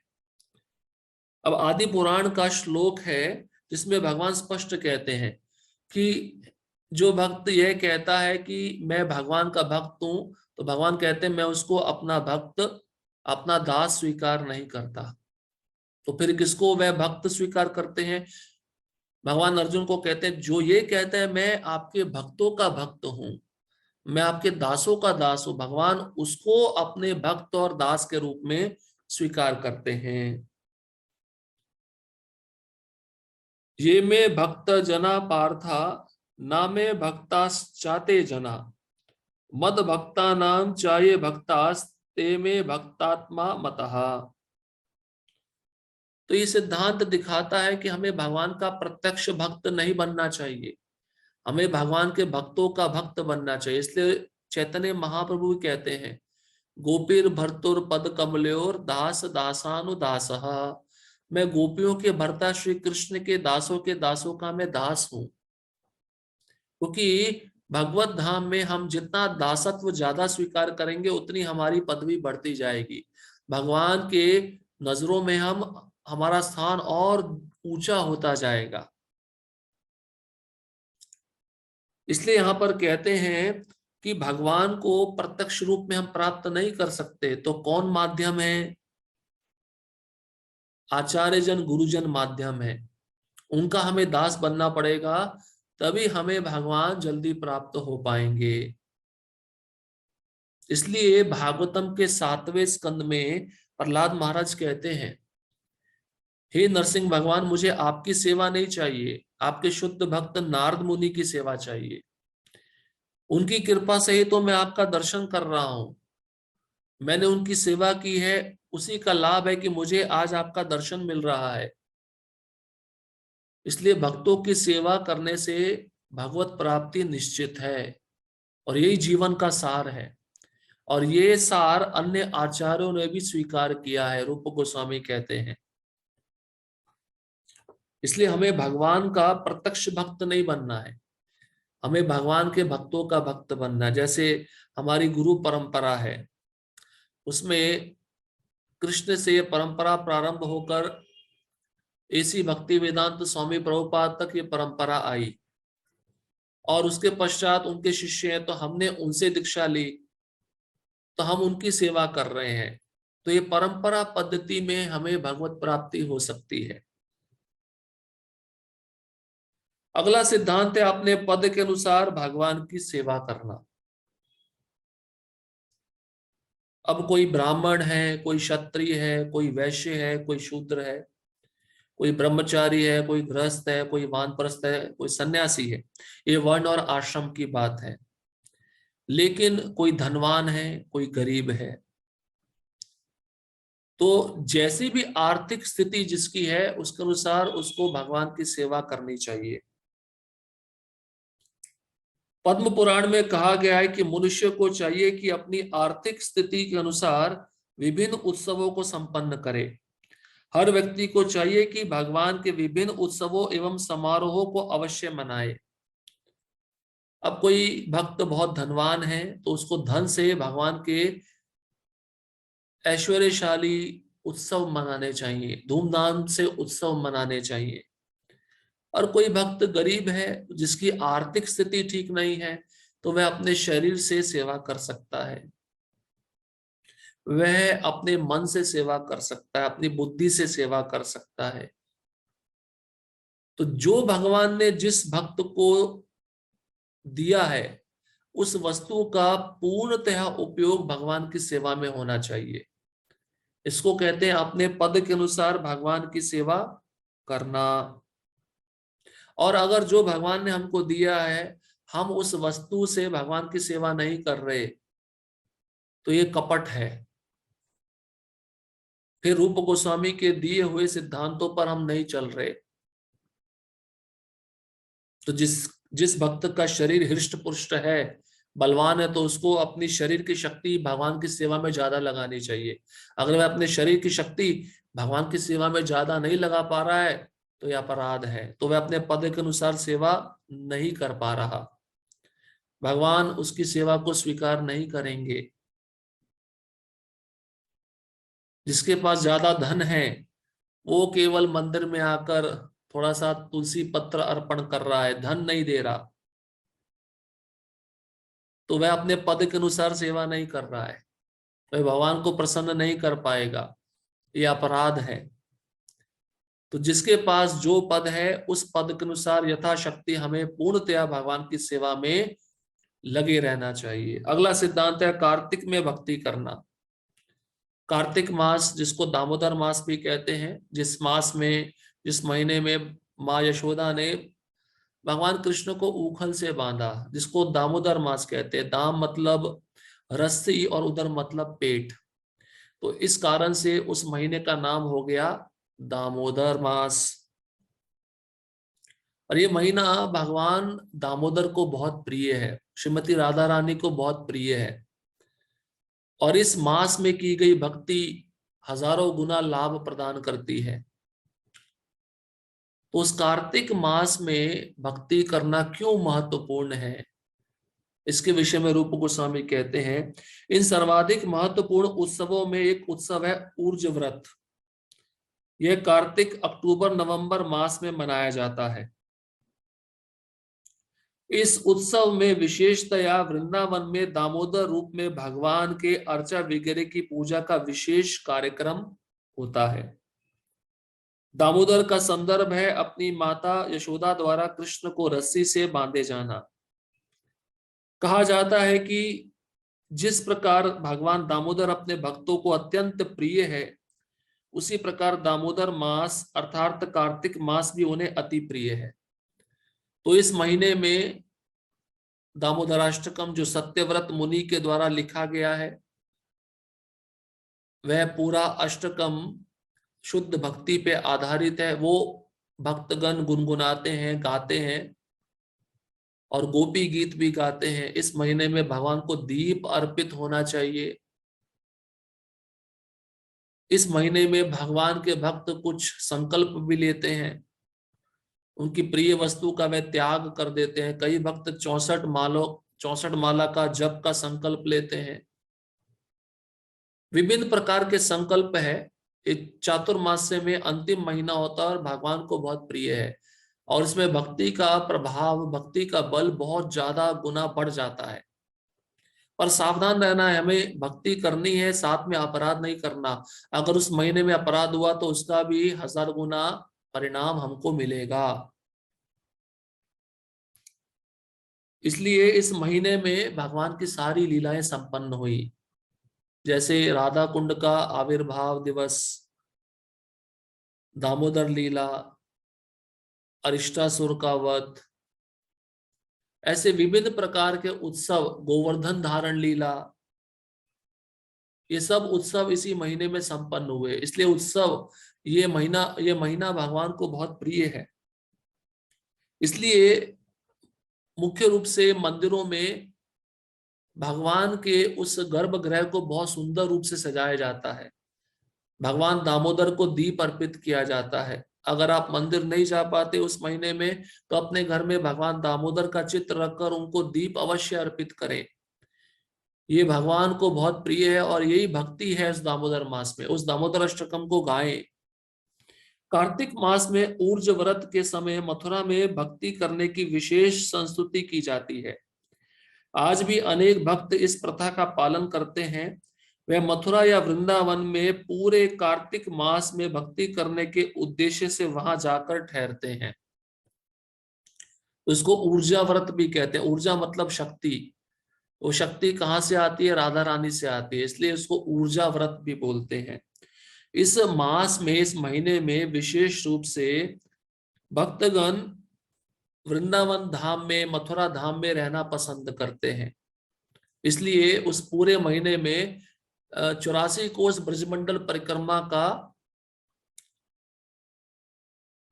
[SPEAKER 1] अब आदि पुराण का श्लोक है जिसमें भगवान स्पष्ट कहते हैं कि जो भक्त यह कहता है कि मैं भगवान का भक्त हूं, तो भगवान कहते हैं मैं उसको अपना भक्त, अपना दास स्वीकार नहीं करता। तो फिर किसको वह भक्त स्वीकार करते हैं? भगवान अर्जुन को कहते हैं जो ये कहता है मैं आपके भक्तों का भक्त हूं, मैं आपके दासों का दास हूं, भगवान उसको अपने भक्त और दास के रूप में स्वीकार करते हैं। ये में भक्त जना पार्था ना में भक्ताश्चाते जना, मद भक्ता नाम चाये भक्तास ते में भक्तात्मा मतः। तो ये सिद्धांत दिखाता है कि हमें भगवान का प्रत्यक्ष भक्त नहीं बनना चाहिए, हमें भगवान के भक्तों का भक्त बनना चाहिए। इसलिए चैतन्य महाप्रभु कहते हैं गोपीर भर्तुर पद कमल्योर दास दासानुदासः, मैं गोपियों के भर्ता श्री कृष्ण के दासों का मैं दास हूं। क्योंकि भगवत धाम में हम जितना दासत्व ज्यादा स्वीकार करेंगे उतनी हमारी पदवी बढ़ती जाएगी, भगवान के नजरों में हम हमारा स्थान और ऊंचा होता जाएगा। इसलिए यहां पर कहते हैं कि भगवान को प्रत्यक्ष रूप में हम प्राप्त नहीं कर सकते, तो कौन माध्यम है? आचार्य जन गुरुजन माध्यम है, उनका हमें दास बनना पड़ेगा, तभी हमें भगवान जल्दी प्राप्त हो पाएंगे। इसलिए भागवतम के 7वें स्कंद में प्रहलाद महाराज कहते हैं हे नरसिंह भगवान, मुझे आपकी सेवा नहीं चाहिए, आपके शुद्ध भक्त नारद मुनि की सेवा चाहिए। उनकी कृपा से ही तो मैं आपका दर्शन कर रहा हूं, मैंने उनकी सेवा की है, उसी का लाभ है कि मुझे आज आपका दर्शन मिल रहा है। इसलिए भक्तों की सेवा करने से भगवत प्राप्ति निश्चित है और यही जीवन का सार है। और ये सार अन्य आचार्यों ने भी स्वीकार किया है, रूप गोस्वामी कहते हैं। इसलिए हमें भगवान का प्रत्यक्ष भक्त नहीं बनना है, हमें भगवान के भक्तों का भक्त बनना है। जैसे हमारी गुरु परंपरा है, उसमें कृष्ण से ये परंपरा प्रारंभ होकर ऐसी भक्ति वेदांत स्वामी प्रभुपाद तक ये परंपरा आई, और उसके पश्चात उनके शिष्य हैं तो हमने उनसे दीक्षा ली, तो हम उनकी सेवा कर रहे हैं। तो ये परंपरा पद्धति में हमें भगवत प्राप्ति हो सकती है। अगला सिद्धांत है अपने पद के अनुसार भगवान की सेवा करना। अब कोई ब्राह्मण है, कोई क्षत्रिय है, कोई वैश्य है, कोई शूद्र है, कोई ब्रह्मचारी है, कोई गृहस्थ है, कोई वानप्रस्थ है, कोई सन्यासी है, ये वर्ण और आश्रम की बात है। लेकिन कोई धनवान है, कोई गरीब है, तो जैसी भी आर्थिक स्थिति जिसकी है उसके अनुसार उसको भगवान की सेवा करनी चाहिए। पद्म पुराण में कहा गया है कि मनुष्य को चाहिए कि अपनी आर्थिक स्थिति के अनुसार विभिन्न उत्सवों को संपन्न करे। हर व्यक्ति को चाहिए कि भगवान के विभिन्न उत्सवों एवं समारोहों को अवश्य मनाए। अब कोई भक्त बहुत धनवान है तो उसको धन से भगवान के ऐश्वर्यशाली उत्सव मनाने चाहिए, धूमधाम से उत्सव मनाने चाहिए। और कोई भक्त गरीब है, जिसकी आर्थिक स्थिति ठीक नहीं है, तो वह अपने शरीर से सेवा कर सकता है, वह अपने मन से सेवा कर सकता है, अपनी बुद्धि से सेवा कर सकता है। तो जो भगवान ने जिस भक्त को दिया है, उस वस्तु का पूर्णतः उपयोग भगवान की सेवा में होना चाहिए। इसको कहते हैं अपने पद के अनुसार भगवान की सेवा करना। और अगर जो भगवान ने हमको दिया है, हम उस वस्तु से भगवान की सेवा नहीं कर रहे, तो ये कपट है। फिर रूप गोस्वामी के दिए हुए सिद्धांतों पर हम नहीं चल रहे। तो जिस जिस भक्त का शरीर हृष्ट पुष्ट है, बलवान है, तो उसको अपनी शरीर की शक्ति भगवान की सेवा में ज्यादा लगानी चाहिए। अगर वह अपने शरीर की शक्ति भगवान की सेवा में ज्यादा नहीं लगा पा रहा है, तो यह अपराध है, तो वह अपने पद के अनुसार सेवा नहीं कर पा रहा, भगवान उसकी सेवा को स्वीकार नहीं करेंगे। जिसके पास ज्यादा धन है, वो केवल मंदिर में आकर थोड़ा सा तुलसी पत्र अर्पण कर रहा है, धन नहीं दे रहा, तो वह अपने पद के अनुसार सेवा नहीं कर रहा है, वह भगवान को प्रसन्न नहीं कर पाएगा, यह अपराध है। तो जिसके पास जो पद है, उस पद के अनुसार यथाशक्ति हमें पूर्णतया भगवान की सेवा में लगे रहना चाहिए। अगला सिद्धांत है कार्तिक में भक्ति करना। कार्तिक मास, जिसको दामोदर मास भी कहते हैं, जिस महीने में माँ यशोदा ने भगवान कृष्ण को ऊखल से बांधा, जिसको दामोदर मास कहते हैं। दाम मतलब रस्सी और उदर मतलब पेट, तो इस कारण से उस महीने का नाम हो गया दामोदर मास। और ये महीना भगवान दामोदर को बहुत प्रिय है, श्रीमती राधा रानी को बहुत प्रिय है। और इस मास में की गई भक्ति हजारों गुना लाभ प्रदान करती है। तो उस कार्तिक मास में भक्ति करना क्यों महत्वपूर्ण है, इसके विषय में रूप गोस्वामी कहते हैं, इन सर्वाधिक महत्वपूर्ण उत्सवों में एक उत्सव है ऊर्ज व्रत। यह कार्तिक अक्टूबर नवंबर मास में मनाया जाता है। इस उत्सव में विशेषतया वृंदावन में दामोदर रूप में भगवान के अर्चा वगैरह की पूजा का विशेष कार्यक्रम होता है। दामोदर का संदर्भ है अपनी माता यशोदा द्वारा कृष्ण को रस्सी से बांधे जाना। कहा जाता है कि जिस प्रकार भगवान दामोदर अपने भक्तों को अत्यंत प्रिय है, उसी प्रकार दामोदर मास अर्थात कार्तिक मास भी उन्हें अति प्रिय है। तो इस महीने में दामोदराष्टकम, जो सत्यव्रत मुनि के द्वारा लिखा गया है, वह पूरा अष्टकम शुद्ध भक्ति पे आधारित है। वो भक्तगण गुनगुनाते हैं, गाते हैं और गोपी गीत भी गाते हैं। इस महीने में भगवान को दीप अर्पित होना चाहिए। इस महीने में भगवान के भक्त कुछ संकल्प भी लेते हैं, उनकी प्रिय वस्तु का वे त्याग कर देते हैं। कई भक्त 64 माला का जप का संकल्प लेते हैं। विभिन्न प्रकार के संकल्प है। एक चातुर्मास्य में अंतिम महीना होता है और भगवान को बहुत प्रिय है, और इसमें भक्ति का प्रभाव, भक्ति का बल बहुत ज्यादा गुना बढ़ जाता है। पर सावधान रहना है, हमें भक्ति करनी है, साथ में अपराध नहीं करना। अगर उस महीने में अपराध हुआ तो उसका भी 1000 गुना परिणाम हमको मिलेगा। इसलिए इस महीने में भगवान की सारी लीलाएं संपन्न हुई, जैसे राधा कुंड का आविर्भाव दिवस, दामोदर लीला, अरिष्टासुर का वध, ऐसे विभिन्न प्रकार के उत्सव, गोवर्धन धारण लीला, ये सब उत्सव इसी महीने में संपन्न हुए। इसलिए उत्सव, ये महीना भगवान को बहुत प्रिय है। इसलिए मुख्य रूप से मंदिरों में भगवान के उस गर्भगृह को बहुत सुंदर रूप से सजाया जाता है। भगवान दामोदर को दीप अर्पित किया जाता है। अगर आप मंदिर नहीं जा पाते उस महीने में, तो अपने घर में भगवान दामोदर का चित्र रखकर उनको दीप अवश्य अर्पित करें। ये भगवान को बहुत प्रिय है और यही भक्ति है उस दामोदर मास में। उस दामोदर अष्टकम को गाएं। कार्तिक मास में ऊर्ज व्रत के समय मथुरा में भक्ति करने की विशेष संस्तुति की जाती है। आज भी अनेक भक्त इस प्रथा का पालन करते हैं। वे मथुरा या वृंदावन में पूरे कार्तिक मास में भक्ति करने के उद्देश्य से वहां जाकर ठहरते हैं। उसको ऊर्जा व्रत भी कहते हैं। ऊर्जा मतलब शक्ति। वो शक्ति कहाँ से आती है? राधा रानी से आती है, इसलिए उसको ऊर्जा व्रत भी बोलते हैं। इस मास में, इस महीने में विशेष रूप से भक्तगण वृंदावन धाम में, मथुरा धाम में रहना पसंद करते हैं। इसलिए उस पूरे महीने में 84 कोस ब्रजमंडल परिक्रमा का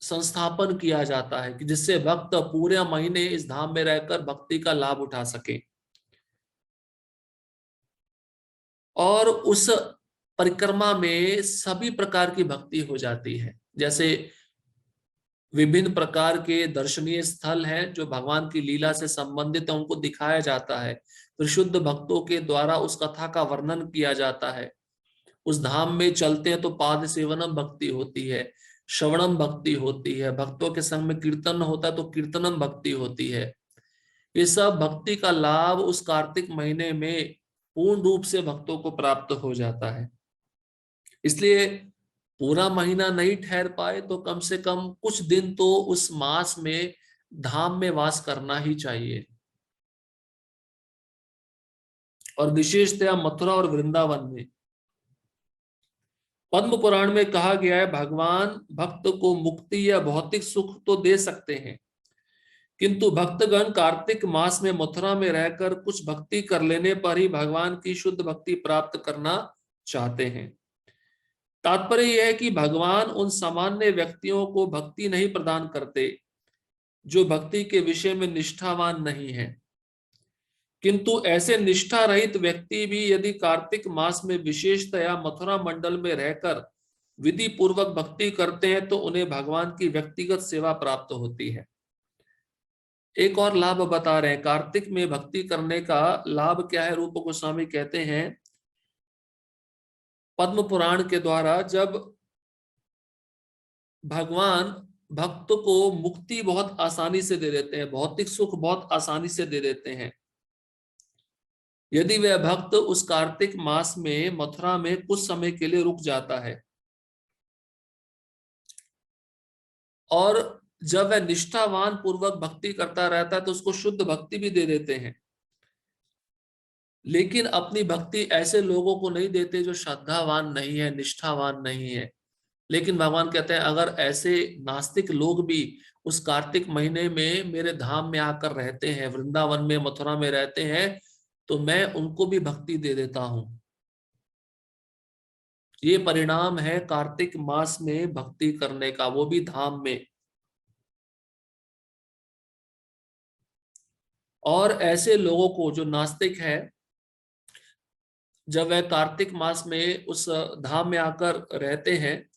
[SPEAKER 1] संस्थापन किया जाता है कि जिससे भक्त पूरे महीने इस धाम में रहकर भक्ति का लाभ उठा सके। और उस परिक्रमा में सभी प्रकार की भक्ति हो जाती है। जैसे विभिन्न प्रकार के दर्शनीय स्थल हैं जो भगवान की लीला से संबंधित है, उनको दिखाया जाता है। फिर शुद्ध भक्तों के द्वारा उस कथा का वर्णन किया जाता है। उस धाम में चलते हैं तो पाद सेवनम भक्ति होती है, श्रवणम भक्ति होती है, भक्तों के संग में कीर्तन होता है तो कीर्तनम भक्ति होती है। ये सब भक्ति का लाभ उस कार्तिक महीने में पूर्ण रूप से भक्तों को प्राप्त हो जाता है। इसलिए पूरा महीना नहीं ठहर पाए तो कम से कम कुछ दिन तो उस मास में धाम में वास करना ही चाहिए। और विशेषतया मथुरा और वृंदावन में पद्म पुराण में कहा गया है, भगवान भक्त को मुक्ति या भौतिक सुख तो दे सकते हैं, किंतु भक्तगण कार्तिक मास में मथुरा में रहकर कुछ भक्ति कर लेने पर ही भगवान की शुद्ध भक्ति प्राप्त करना चाहते हैं। तात्पर्य यह है कि भगवान उन सामान्य व्यक्तियों को भक्ति नहीं प्रदान करते जो भक्ति के विषय में निष्ठावान नहीं है, किंतु ऐसे निष्ठा रहित व्यक्ति भी यदि कार्तिक मास में विशेषतया मथुरा मंडल में रहकर विधि पूर्वक भक्ति करते हैं तो उन्हें भगवान की व्यक्तिगत सेवा प्राप्त होती है। एक और लाभ बता रहे हैं कार्तिक में भक्ति करने का लाभ क्या है। रूप गोस्वामी कहते हैं पद्म पुराण के द्वारा, जब भगवान भक्त को मुक्ति बहुत आसानी से दे देते हैं, भौतिक सुख बहुत आसानी से दे देते हैं, यदि वह भक्त उस कार्तिक मास में मथुरा में कुछ समय के लिए रुक जाता है और जब वह निष्ठावान पूर्वक भक्ति करता रहता है तो उसको शुद्ध भक्ति भी दे देते हैं। लेकिन अपनी भक्ति ऐसे लोगों को नहीं देते जो श्रद्धावान नहीं है, निष्ठावान नहीं है। लेकिन भगवान कहते हैं अगर ऐसे नास्तिक लोग भी उस कार्तिक महीने में मेरे धाम में आकर रहते हैं, वृंदावन में, मथुरा में रहते हैं, तो मैं उनको भी भक्ति दे देता हूं। ये परिणाम है कार्तिक मास में भक्ति करने का, वो भी धाम में। और ऐसे लोगों को जो नास्तिक है, जब वह कार्तिक मास में उस धाम में आकर रहते हैं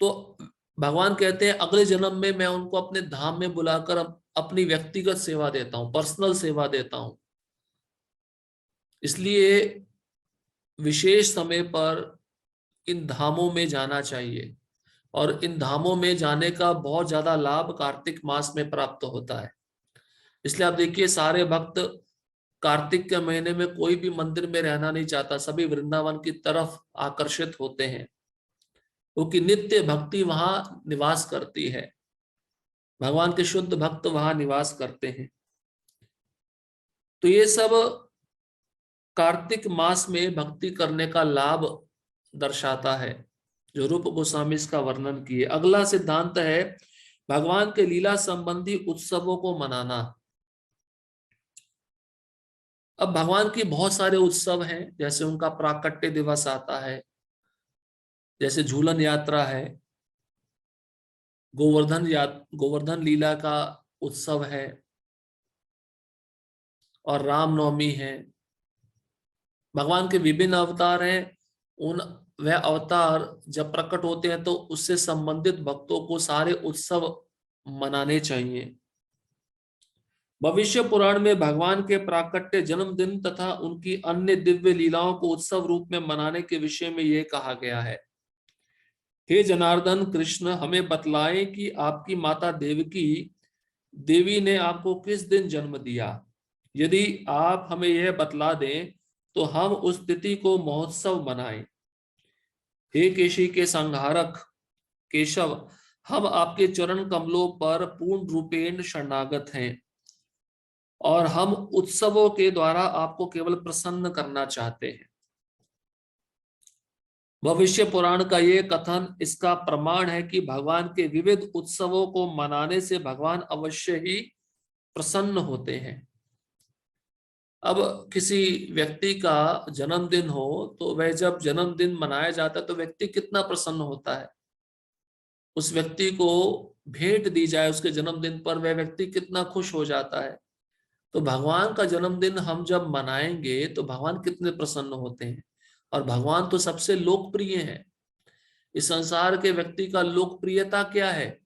[SPEAKER 1] तो भगवान कहते हैं अगले जन्म में मैं उनको अपने धाम में बुलाकर अपनी व्यक्तिगत सेवा देता हूं, पर्सनल सेवा देता हूं। इसलिए विशेष समय पर इन धामों में जाना चाहिए और इन धामों में जाने का बहुत ज्यादा लाभ कार्तिक मास में प्राप्त होता है। इसलिए आप देखिए सारे भक्त कार्तिक के महीने में कोई भी मंदिर में रहना नहीं चाहता, सभी वृंदावन की तरफ आकर्षित होते हैं क्योंकि नित्य भक्ति वहां निवास करती है, भगवान के शुद्ध भक्त वहां निवास करते हैं। तो ये सब कार्तिक मास में भक्ति करने का लाभ दर्शाता है जो रूप गोस्वामी इसका वर्णन किए। अगला सिद्धांत है भगवान के लीला संबंधी उत्सवों को मनाना। अब भगवान की बहुत सारे उत्सव हैं, जैसे उनका प्राकट्य दिवस आता है, जैसे झूलन यात्रा है, गोवर्धन लीला का उत्सव है, और रामनवमी है। भगवान के विभिन्न अवतार हैं, उन वह अवतार जब प्रकट होते हैं तो उससे संबंधित भक्तों को सारे उत्सव मनाने चाहिए। भविष्य पुराण में भगवान के प्राकट्य, जन्मदिन तथा उनकी अन्य दिव्य लीलाओं को उत्सव रूप में मनाने के विषय में यह कहा गया है। हे जनार्दन कृष्ण, हमें बतलाएं कि आपकी माता देवकी देवी ने आपको किस दिन जन्म दिया। यदि आप हमें यह बतला दें तो हम उस तिथि को महोत्सव मनाएं। हे केशी के संहारक केशव, हम आपके चरण कमलों पर पूर्ण रूपेण शरणागत हैं और हम उत्सवों के द्वारा आपको केवल प्रसन्न करना चाहते हैं। भविष्य पुराण का यह कथन इसका प्रमाण है कि भगवान के विविध उत्सवों को मनाने से भगवान अवश्य ही प्रसन्न होते हैं। अब किसी व्यक्ति का जन्मदिन हो तो वह जब जन्मदिन मनाया जाता है तो व्यक्ति कितना प्रसन्न होता है। उस व्यक्ति को भेंट दी जाए उसके जन्मदिन पर, वह व्यक्ति कितना खुश हो जाता है। तो भगवान का जन्मदिन हम जब मनाएंगे तो भगवान कितने प्रसन्न होते हैं। और भगवान तो सबसे लोकप्रिय है। इस संसार के व्यक्ति का लोकप्रियता क्या है,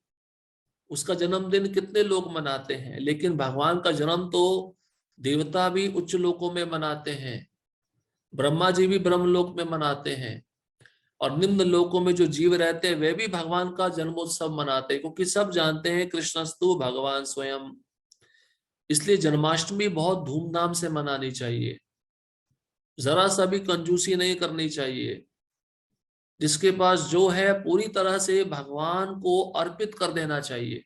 [SPEAKER 1] उसका जन्मदिन कितने लोग मनाते हैं। लेकिन भगवान का जन्म तो देवता भी उच्च लोकों में मनाते हैं, ब्रह्मा जी भी ब्रह्मलोक में मनाते हैं, और निम्न लोकों में जो जीव रहते हैं वे भी भगवान का जन्मोत्सव मनाते हैं, क्योंकि सब जानते हैं कृष्णस्तु भगवान स्वयं। इसलिए जन्माष्टमी बहुत धूमधाम से मनानी चाहिए, जरा सा भी कंजूसी नहीं करनी चाहिए। जिसके पास जो है पूरी तरह से भगवान को अर्पित कर देना चाहिए।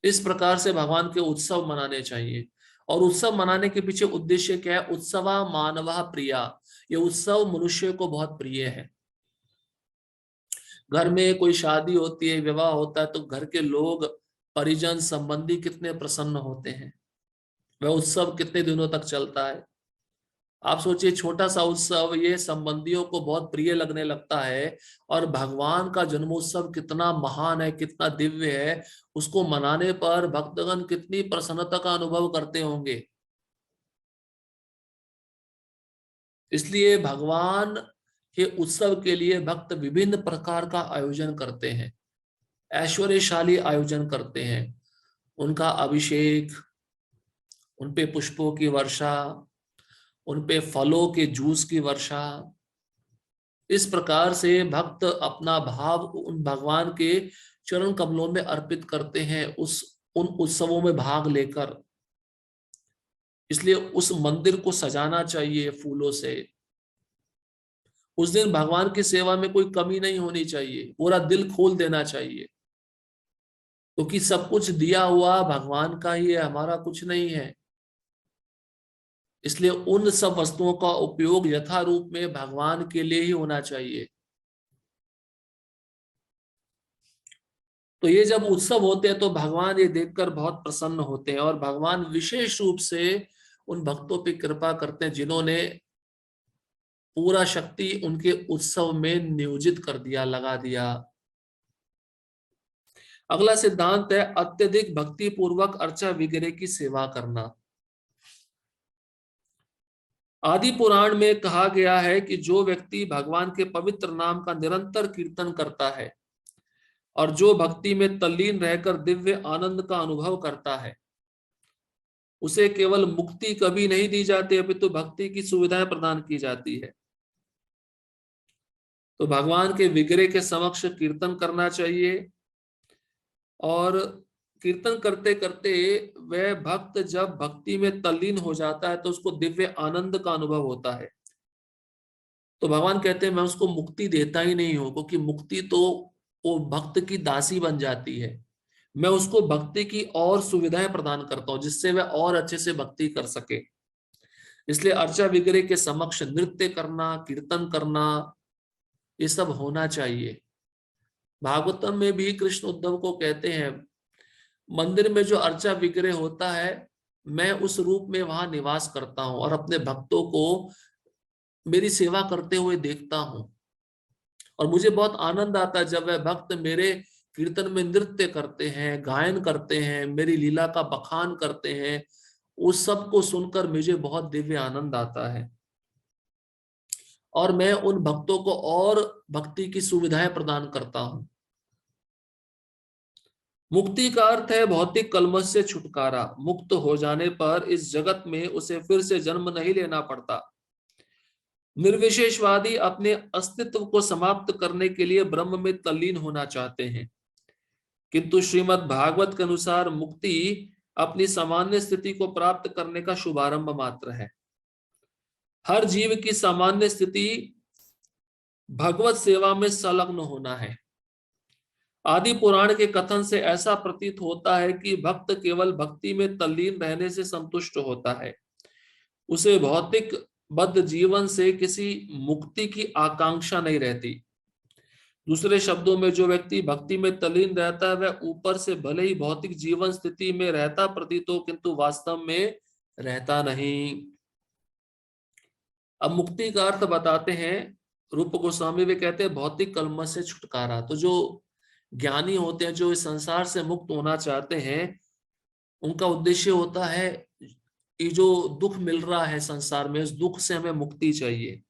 [SPEAKER 1] इस प्रकार से भगवान के उत्सव मनाने चाहिए। और उत्सव मनाने के पीछे उद्देश्य क्या है? उत्सवा मानवा प्रिया, ये उत्सव मनुष्य को बहुत प्रिय है। घर में कोई शादी होती है, विवाह होता है, तो घर के लोग, परिजन, संबंधी कितने प्रसन्न होते हैं। वह उत्सव कितने दिनों तक चलता है। आप सोचिए, छोटा सा उत्सव ये संबंधियों को बहुत प्रिय लगने लगता है, और भगवान का जन्मोत्सव कितना महान है, कितना दिव्य है, उसको मनाने पर भक्तगण कितनी प्रसन्नता का अनुभव करते होंगे। इसलिए भगवान के उत्सव के लिए भक्त विभिन्न प्रकार का आयोजन करते हैं, ऐश्वर्यशाली आयोजन करते हैं। उनका अभिषेक, उन पे पुष्पों की वर्षा, उन पे फलों के जूस की वर्षा। इस प्रकार से भक्त अपना भाव उन भगवान के चरण कमलों में अर्पित करते हैं, उन उत्सवों में भाग लेकर। इसलिए उस मंदिर को सजाना चाहिए फूलों से। उस दिन भगवान की सेवा में कोई कमी नहीं होनी चाहिए, पूरा दिल खोल देना चाहिए, क्योंकि सब कुछ दिया हुआ भगवान का ही है, हमारा कुछ नहीं है। इसलिए उन सब वस्तुओं का उपयोग यथारूप में भगवान के लिए ही होना चाहिए। तो ये जब उत्सव होते हैं तो भगवान ये देखकर बहुत प्रसन्न होते हैं, और भगवान विशेष रूप से उन भक्तों पे कृपा करते हैं जिन्होंने पूरा शक्ति उनके उत्सव में नियोजित कर दिया, लगा दिया। अगला सिद्धांत है अत्यधिक भक्ति पूर्वक अर्चा वगैरह की सेवा करना। आदि पुराण में कहा गया है कि जो व्यक्ति भगवान के पवित्र नाम का निरंतर कीर्तन करता है और जो भक्ति में तल्लीन रहकर दिव्य आनंद का अनुभव करता है, उसे केवल मुक्ति कभी नहीं दी जाती, अपितु भक्ति की सुविधाएं प्रदान की जाती है। तो भगवान के विग्रह के समक्ष कीर्तन करना चाहिए, और कीर्तन करते करते वह भक्त जब भक्ति में तल्लीन हो जाता है तो उसको दिव्य आनंद का अनुभव होता है। तो भगवान कहते हैं मैं उसको मुक्ति देता ही नहीं हूं, क्योंकि मुक्ति तो वो भक्त की दासी बन जाती है। मैं उसको भक्ति की और सुविधाएं प्रदान करता हूं जिससे वह और अच्छे से भक्ति कर सके। इसलिए अर्चा विग्रह के समक्ष नृत्य करना, कीर्तन करना, ये सब होना चाहिए। भागवतम में भी कृष्ण उद्धव को कहते हैं, मंदिर में जो अर्चा विग्रह होता है मैं उस रूप में वहां निवास करता हूं और अपने भक्तों को मेरी सेवा करते हुए देखता हूं, और मुझे बहुत आनंद आता है जब वह भक्त मेरे कीर्तन में नृत्य करते हैं, गायन करते हैं, मेरी लीला का बखान करते हैं। उस सब को सुनकर मुझे बहुत दिव्य आनंद आता है। और मैं उन भक्तों को और भक्ति की सुविधाएं प्रदान करता हूं। मुक्ति का अर्थ है भौतिक कलमश से छुटकारा। मुक्त हो जाने पर इस जगत में उसे फिर से जन्म नहीं लेना पड़ता। निर्विशेषवादी अपने अस्तित्व को समाप्त करने के लिए ब्रह्म में तल्लीन होना चाहते हैं, किंतु श्रीमद् भागवत के अनुसार मुक्ति अपनी सामान्य स्थिति को प्राप्त करने का शुभारंभ मात्र है। हर जीव की सामान्य स्थिति भगवत सेवा में संलग्न होना है। आदि पुराण के कथन से ऐसा प्रतीत होता है कि भक्त केवल भक्ति में तल्लीन रहने से संतुष्ट होता है। उसे भौतिक बद्ध जीवन से किसी मुक्ति की आकांक्षा नहीं रहती। दूसरे शब्दों में, जो व्यक्ति भक्ति में तल्लीन रहता है वह ऊपर से भले ही भौतिक जीवन स्थिति में रहता प्रतीत हो, किंतु वास्तव में रहता नहीं। अब मुक्ति का अर्थ बताते हैं रूप गोस्वामी। वे कहते हैं भौतिक कलमश से छुटकारा। तो जो ज्ञानी होते हैं, जो इस संसार से मुक्त होना चाहते हैं, उनका उद्देश्य होता है ये जो दुख मिल रहा है संसार में, इस दुख से हमें मुक्ति चाहिए,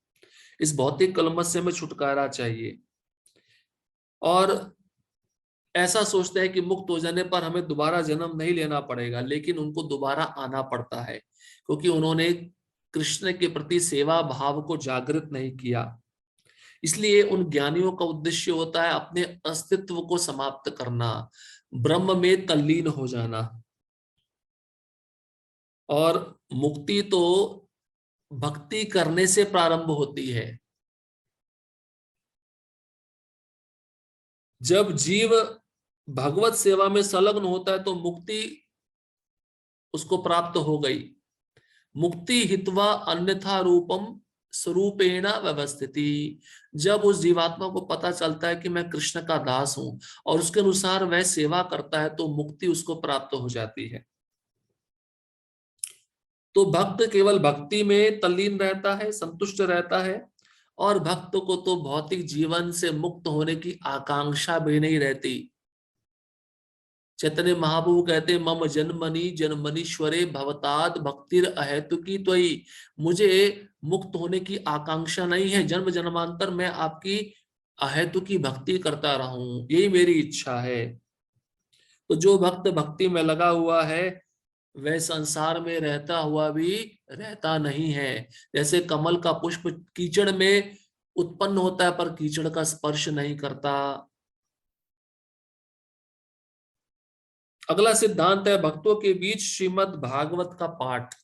[SPEAKER 1] इस भौतिक कलमश से हमें छुटकारा चाहिए। और ऐसा सोचते हैं कि मुक्त हो जाने पर हमें दोबारा जन्म नहीं लेना पड़ेगा, लेकिन उनको दोबारा आना पड़ता है, क्योंकि उन्होंने कृष्ण के प्रति सेवा भाव को जागृत नहीं किया। इसलिए उन ज्ञानियों का उद्देश्य होता है अपने अस्तित्व को समाप्त करना, ब्रह्म में तल्लीन हो जाना। और मुक्ति तो भक्ति करने से प्रारंभ होती है। जब जीव भगवत सेवा में संलग्न होता है तो मुक्ति उसको प्राप्त हो गई। मुक्ति हित्वा अन्यथा रूपम स्वरूपेण व्यवस्थिति। जब उस जीवात्मा को पता चलता है कि मैं कृष्ण का दास हूं और उसके अनुसार वह सेवा करता है, तो मुक्ति उसको प्राप्त हो जाती है। तो भक्त केवल भक्ति में तल्लीन रहता है, संतुष्ट रहता है, और भक्त को तो भौतिक जीवन से मुक्त होने की आकांक्षा भी नहीं रहती। चैतन्य महाप्रभु कहते हैं, मम जन्मनि जन्मनीश्वरे भवताद भक्तिर अहेतुकी त्वयि। मुझे मुक्त होने की आकांक्षा नहीं है, जन्म जन्मांतर मैं आपकी अहेतुकी भक्ति करता रहूं, यही मेरी इच्छा है। तो जो भक्त भक्ति में लगा हुआ है वह संसार में रहता हुआ भी रहता नहीं है। जैसे कमल का पुष्प कीचड़ में उत्पन्न होता है पर कीचड़ का स्पर्श नहीं करता। अगला सिद्धांत है भक्तों के बीच श्रीमद् भागवत का पाठ।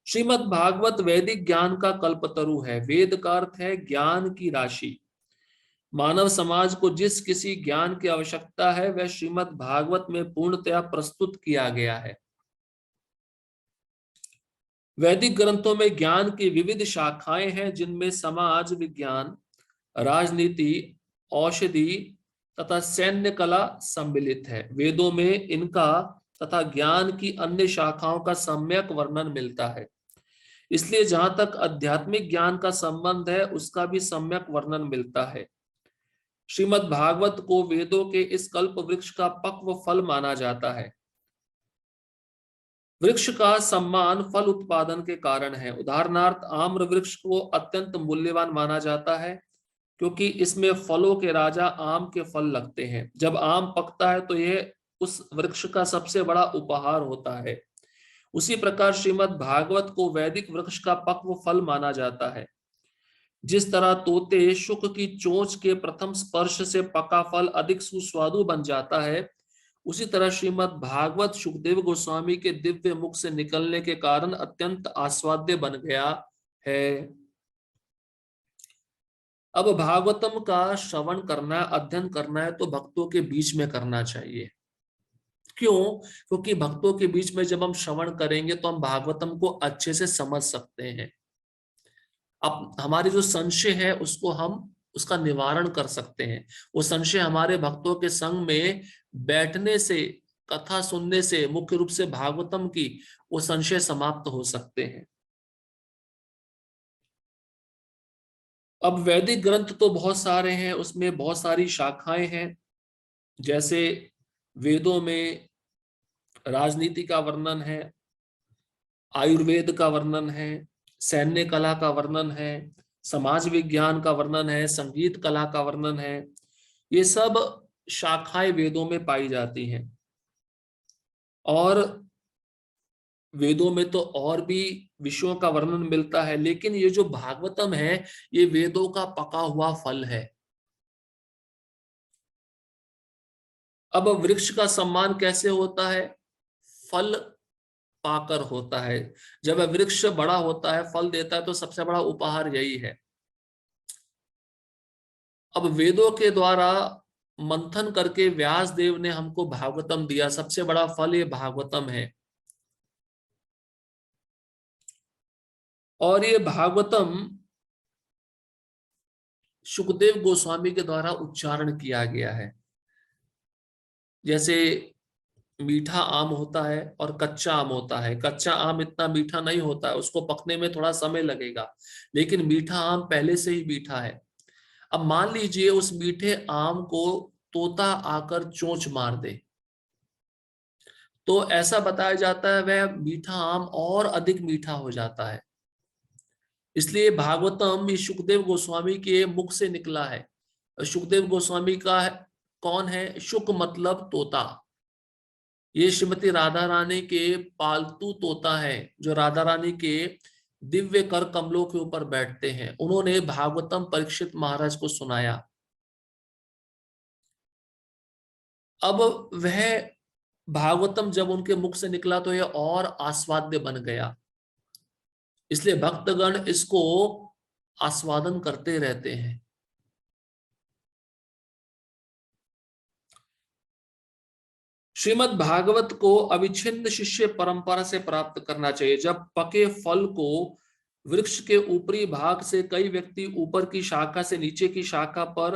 [SPEAKER 1] श्रीमद् भागवत वैदिक ज्ञान का कल्पतरु है। वेद का अर्थ है ज्ञान की राशि। मानव समाज को जिस किसी ज्ञान की आवश्यकता है वह श्रीमद् भागवत में पूर्णतया प्रस्तुत किया गया है। वैदिक ग्रंथों में ज्ञान की विविध शाखाएं हैं, जिनमें समाज विज्ञान, राजनीति, औषधि तथा सैन्य कला सम्मिलित है। वेदों में इनका तथा ज्ञान की अन्य शाखाओं का सम्यक वर्णन मिलता है। इसलिए जहां तक आध्यात्मिक ज्ञान का संबंध है उसका भी सम्यक वर्णन मिलता है। श्रीमद् भागवत को वेदों के इस कल्प वृक्ष का पक्व फल माना जाता है। वृक्ष का सम्मान फल उत्पादन के कारण है। उदाहरणार्थ आम्र वृक्ष को अत्यंत मूल्यवान माना जाता है, क्योंकि इसमें फलों के राजा आम के फल लगते हैं। जब आम पकता है तो यह उस वृक्ष का सबसे बड़ा उपहार होता है। उसी प्रकार श्रीमद् भागवत को वैदिक वृक्ष का पक्व फल माना जाता है। जिस तरह तोते शुक की चोंच के प्रथम स्पर्श से पका फल अधिक सुस्वादु बन जाता है, उसी तरह श्रीमद् भागवत सुखदेव गोस्वामी के दिव्य मुख से निकलने के कारण अत्यंत आस्वाद्य बन गया है। अब भागवतम का श्रवण करना, अध्ययन करना है तो भक्तों के बीच में करना चाहिए। क्यों? क्योंकि भक्तों के बीच में जब हम श्रवण करेंगे तो हम भागवतम को अच्छे से समझ सकते हैं। अब हमारे जो संशय है उसको हम उसका निवारण कर सकते हैं। वो संशय हमारे भक्तों के संग में बैठने से, कथा सुनने से, मुख्य रूप से भागवतम की, वो संशय समाप्त हो सकते हैं। अब वैदिक ग्रंथ तो बहुत सारे हैं, उसमें बहुत सारी शाखाएं हैं। जैसे वेदों में राजनीति का वर्णन है, आयुर्वेद का वर्णन है, सैन्य कला का वर्णन है, समाज विज्ञान का वर्णन है, संगीत कला का वर्णन है। ये सब शाखाएं वेदों में पाई जाती हैं। और वेदों में तो और भी विषयों का वर्णन मिलता है, लेकिन ये जो भागवतम है ये वेदों का पका हुआ फल है। अब वृक्ष का सम्मान कैसे होता है? फल पाकर होता है। जब वृक्ष बड़ा होता है, फल देता है, तो सबसे बड़ा उपहार यही है। अब वेदों के द्वारा मंथन करके व्यास देव ने हमको भागवतम दिया, सबसे बड़ा फल ये भागवतम है। और ये भागवतम सुखदेव गोस्वामी के द्वारा उच्चारण किया गया है। जैसे मीठा आम होता है और कच्चा आम होता है। कच्चा आम इतना मीठा नहीं होता है, उसको पकने में थोड़ा समय लगेगा, लेकिन मीठा आम पहले से ही मीठा है। अब मान लीजिए उस मीठे आम को तोता आकर चोंच मार दे, तो ऐसा बताया जाता है वह मीठा आम और अधिक मीठा हो जाता है। इसलिए भागवतम ये सुखदेव गोस्वामी के मुख से निकला है। सुखदेव गोस्वामी का कौन है? शुक मतलब तोता। ये श्रीमती राधा रानी के पालतू तोता है, जो राधा रानी के दिव्य कर कमलों के ऊपर बैठते हैं। उन्होंने भागवतम परीक्षित महाराज को सुनाया। अब वह भागवतम जब उनके मुख से निकला तो यह और आस्वाद्य बन गया। इसलिए भक्तगण इसको आस्वादन करते रहते हैं। श्रीमद् भागवत को अविच्छिन्न शिष्य परंपरा से प्राप्त करना चाहिए। जब पके फल को वृक्ष के ऊपरी भाग से कई व्यक्ति ऊपर की शाखा से नीचे की शाखा पर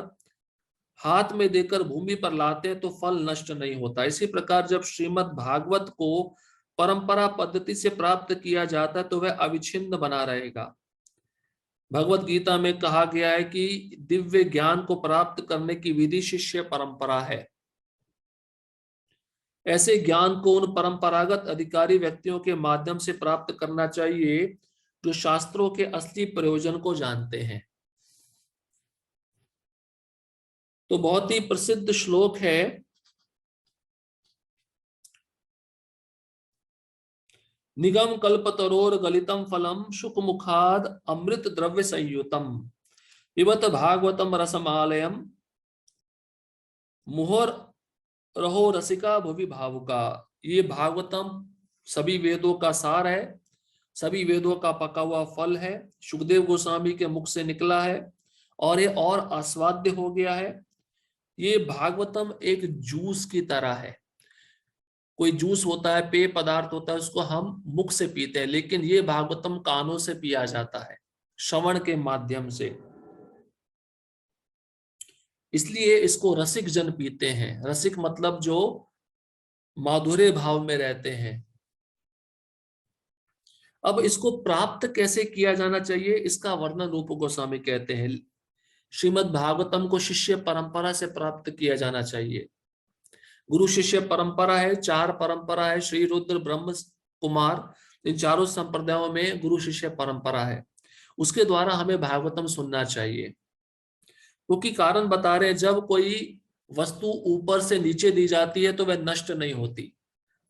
[SPEAKER 1] हाथ में देकर भूमि पर लाते हैं तो फल नष्ट नहीं होता। इसी प्रकार जब श्रीमद् भागवत को परंपरा पद्धति से प्राप्त किया जाता है तो वह अविच्छिन्न बना रहेगा। भगवत गीता में कहा गया है कि दिव्य ज्ञान को प्राप्त करने की विधि शिष्य परंपरा है। ऐसे ज्ञान को उन परंपरागत अधिकारी व्यक्तियों के माध्यम से प्राप्त करना चाहिए जो शास्त्रों के असली प्रयोजन को जानते हैं। तो बहुत ही प्रसिद्ध श्लोक है, निगम कल्पतरोर गलितम फलम शुक मुखाद अमृत द्रव्य संयुतम पिबत भागवतम रसमालयम मुहर रहो रसिका भुवि भावुका। ये भागवतम सभी वेदों का सार है, सभी वेदों का पका हुआ फल है। सुखदेव गोस्वामी के मुख से निकला है और ये और आस्वाद्य हो गया है। ये भागवतम एक जूस की तरह है। कोई जूस होता है, पेय पदार्थ होता है, उसको हम मुख से पीते हैं, लेकिन ये भागवतम कानों से पिया जाता है, श्रवण के माध्यम से। इसलिए इसको रसिक जन पीते हैं। रसिक मतलब जो माधुर्य भाव में रहते हैं। अब इसको प्राप्त कैसे किया जाना चाहिए, इसका वर्णन रूप गोस्वामी कहते हैं। श्रीमद् भागवतम को शिष्य परंपरा से प्राप्त किया जाना चाहिए। गुरु शिष्य परंपरा है, 4 परंपरा है, श्री रुद्र ब्रह्म कुमार, इन चारों संप्रदायों में गुरु शिष्य परंपरा है। उसके द्वारा हमें भागवतम सुनना चाहिए, क्योंकि कारण बता रहे हैं, जब कोई वस्तु ऊपर से नीचे दी जाती है तो वह नष्ट नहीं होती।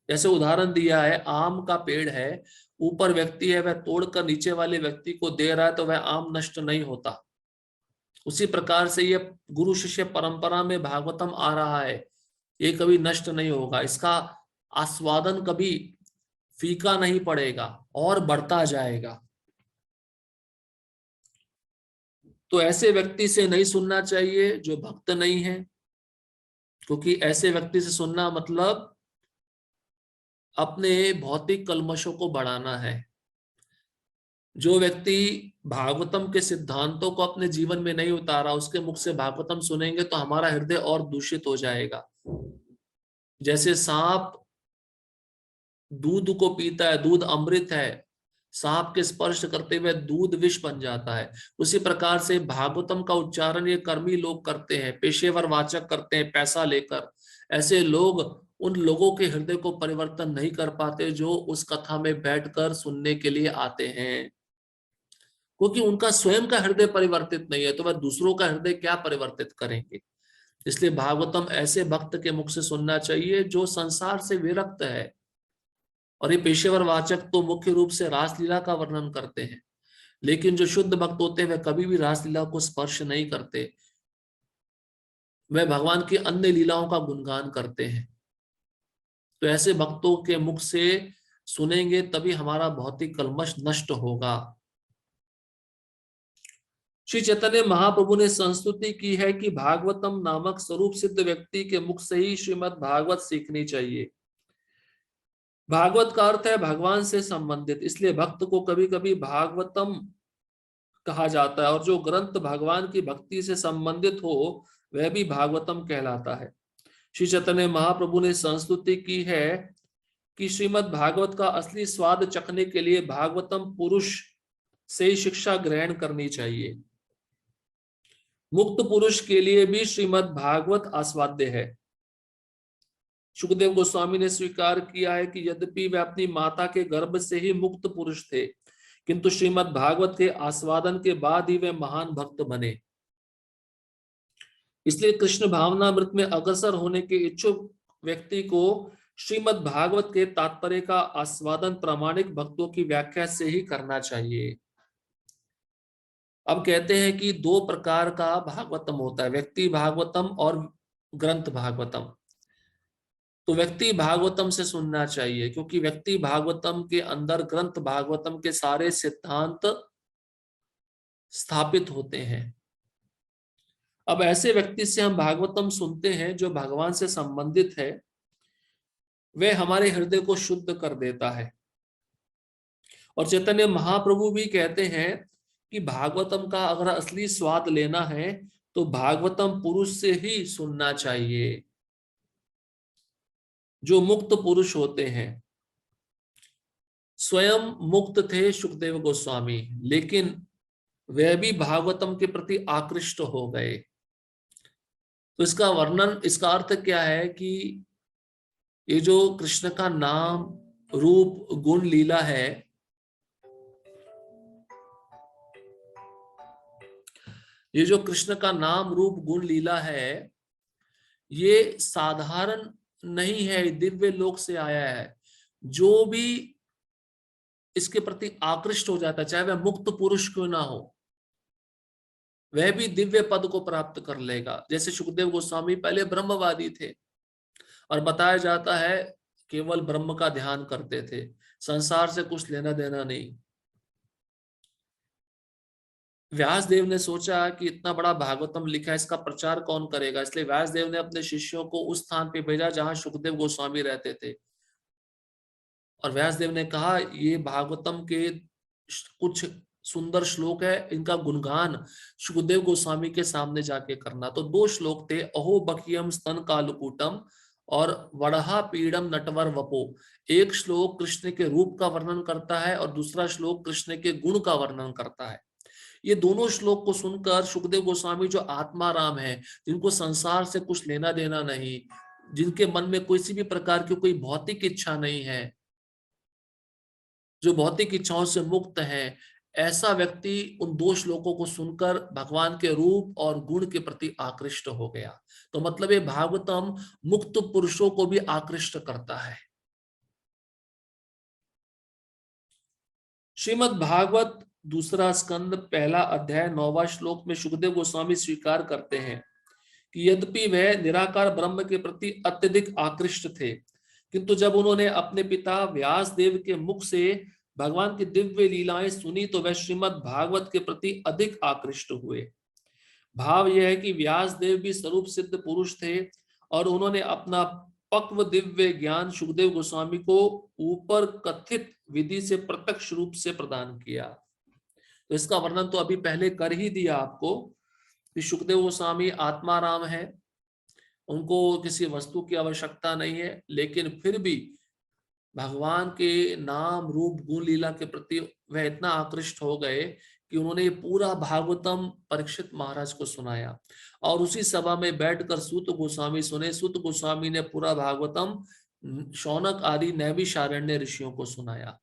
[SPEAKER 1] जैसे उदाहरण दिया है, आम का पेड़ है, ऊपर व्यक्ति है, वह तोड़कर नीचे वाले व्यक्ति को दे रहा है तो वह आम नष्ट नहीं होता। उसी प्रकार से ये गुरु शिष्य परंपरा में भागवतम आ रहा है, ये कभी नष्ट नहीं होगा। इसका आस्वादन कभी फीका नहीं पड़ेगा और बढ़ता जाएगा। तो ऐसे व्यक्ति से नहीं सुनना चाहिए जो भक्त नहीं है, क्योंकि ऐसे व्यक्ति से सुनना मतलब अपने भौतिक कल्मशों को बढ़ाना है। जो व्यक्ति भागवतम के सिद्धांतों को अपने जीवन में नहीं उतारा, उसके मुख से भागवतम सुनेंगे तो हमारा हृदय और दूषित हो जाएगा। जैसे सांप दूध को पीता है, दूध अमृत है, सांप के स्पर्श करते हुए दूध विष बन जाता है। उसी प्रकार से भागवतम का उच्चारण ये कर्मी लोग करते हैं, पेशेवर वाचक करते हैं पैसा लेकर। ऐसे लोग उन लोगों के हृदय को परिवर्तन नहीं कर पाते जो उस कथा में बैठकर सुनने के लिए आते हैं। क्योंकि उनका स्वयं का हृदय परिवर्तित नहीं है, तो वह दूसरों का हृदय क्या परिवर्तित करेंगे। इसलिए भागवतम ऐसे भक्त के मुख से सुनना चाहिए जो संसार से विरक्त है। और ये पेशेवर वाचक तो मुख्य रूप से रासलीला का वर्णन करते हैं, लेकिन जो शुद्ध भक्त होते हैं वह कभी भी रासलीला को स्पर्श नहीं करते, वह भगवान की अन्य लीलाओं का गुणगान करते हैं। तो ऐसे भक्तों के मुख से सुनेंगे तभी हमारा भौतिक कल्मश नष्ट होगा। श्री चैतन्य महाप्रभु ने संस्तुति की है कि भागवतम नामक स्वरूप सिद्ध व्यक्ति के मुख से ही श्रीमद् भागवत सीखनी चाहिए। भागवत का अर्थ है भगवान से संबंधित, इसलिए भक्त को कभी कभी भागवतम कहा जाता है, और जो ग्रंथ भगवान की भक्ति से संबंधित हो वह भी भागवतम कहलाता है। श्री चैतन्य महाप्रभु ने संस्तुति की है कि श्रीमद् भागवत का असली स्वाद चखने के लिए भागवतम पुरुष से शिक्षा ग्रहण करनी चाहिए। मुक्त पुरुष के लिए भी श्रीमद् भागवत आस्वाद्य है। सुखदेव गोस्वामी ने स्वीकार किया है कि यद्यपि वे अपनी माता के गर्भ से ही मुक्त पुरुष थे, किंतु श्रीमद् भागवत के आस्वादन के बाद ही वे महान भक्त बने। इसलिए कृष्ण भावनामृत में अग्रसर होने के इच्छुक व्यक्ति को श्रीमद् भागवत के तात्पर्य का आस्वादन प्रामाणिक भक्तों की व्याख्या से ही करना चाहिए। अब कहते हैं कि दो प्रकार का भागवतम होता है, व्यक्ति भागवतम और ग्रंथ भागवतम। तो व्यक्ति भागवतम से सुनना चाहिए, क्योंकि व्यक्ति भागवतम के अंदर ग्रंथ भागवतम के सारे सिद्धांत स्थापित होते हैं। अब ऐसे व्यक्ति से हम भागवतम सुनते हैं जो भगवान से संबंधित है, वह हमारे हृदय को शुद्ध कर देता है। और चैतन्य महाप्रभु भी कहते हैं कि भागवतम का अगर असली स्वाद लेना है तो भागवतम पुरुष से ही सुनना चाहिए, जो मुक्त पुरुष होते हैं। स्वयं मुक्त थे सुखदेव गोस्वामी, लेकिन वे भी भागवतम के प्रति आकृष्ट हो गए। तो इसका वर्णन, इसका अर्थ क्या है कि ये जो कृष्ण का नाम रूप गुण लीला है, ये जो कृष्ण का नाम रूप गुण लीला है, ये साधारण नहीं है, दिव्य लोक से आया है। जो भी इसके प्रति आकृष्ट हो जाता है, चाहे वह मुक्त पुरुष क्यों ना हो, वह भी दिव्य पद को प्राप्त कर लेगा। जैसे सुखदेव गोस्वामी पहले ब्रह्मवादी थे और बताया जाता है केवल ब्रह्म का ध्यान करते थे, संसार से कुछ लेना देना नहीं। व्यासदेव ने सोचा कि इतना बड़ा भागवतम लिखा है, इसका प्रचार कौन करेगा, इसलिए व्यासदेव ने अपने शिष्यों को उस स्थान पे भेजा जहां सुखदेव गोस्वामी रहते थे। और व्यासदेव ने कहा ये भागवतम के कुछ सुंदर श्लोक है, इनका गुणगान सुखदेव गोस्वामी के सामने जाके करना। तो दो श्लोक थे, अहो बकियम स्तन कालकूटम और वड़हा पीड़म नटवर वपो। एक श्लोक कृष्ण के रूप का वर्णन करता है और दूसरा श्लोक कृष्ण के गुण का वर्णन करता है। ये दोनों श्लोक को सुनकर सुखदेव गोस्वामी, जो आत्माराम है, जिनको संसार से कुछ लेना देना नहीं, जिनके मन में किसी भी प्रकार की कोई भौतिक इच्छा नहीं है, जो भौतिक इच्छाओं से मुक्त है, ऐसा व्यक्ति उन दो श्लोकों को सुनकर भगवान के रूप और गुण के प्रति आकृष्ट हो गया। तो मतलब ये भागवतम मुक्त पुरुषों को भी आकृष्ट करता है। श्रीमद् भागवत दूसरा स्कंद पहला अध्याय 9वां श्लोक में सुखदेव गोस्वामी स्वीकार करते हैं कि यद्यपि वह निराकार ब्रह्म के प्रति अत्यधिक आकृष्ट थे, किंतु जब उन्होंने अपने पिता व्यासदेव के मुख से भगवान की दिव्य लीलाएं सुनी तो वह श्रीमद् भागवत के प्रति अधिक आकृष्ट हुए। भाव यह है कि व्यासदेव भी स्वरूप सिद्ध पुरुष थे और उन्होंने अपना पक्व दिव्य ज्ञान सुखदेव गोस्वामी को ऊपर कथित विधि से प्रत्यक्ष रूप से प्रदान किया। तो इसका वर्णन तो अभी पहले कर ही दिया आपको कि सुखदेव गोस्वामी आत्माराम है, उनको किसी वस्तु की आवश्यकता नहीं है, लेकिन फिर भी भगवान के नाम रूप गुण लीला के प्रति वह इतना आकृष्ट हो गए कि उन्होंने पूरा भागवतम परीक्षित महाराज को सुनाया। और उसी सभा में बैठकर सूत गोस्वामी सुने। सूत गोस्वामी ने पूरा भागवतम शौनक आदि नैमिषारण्य ऋषियों को सुनाया।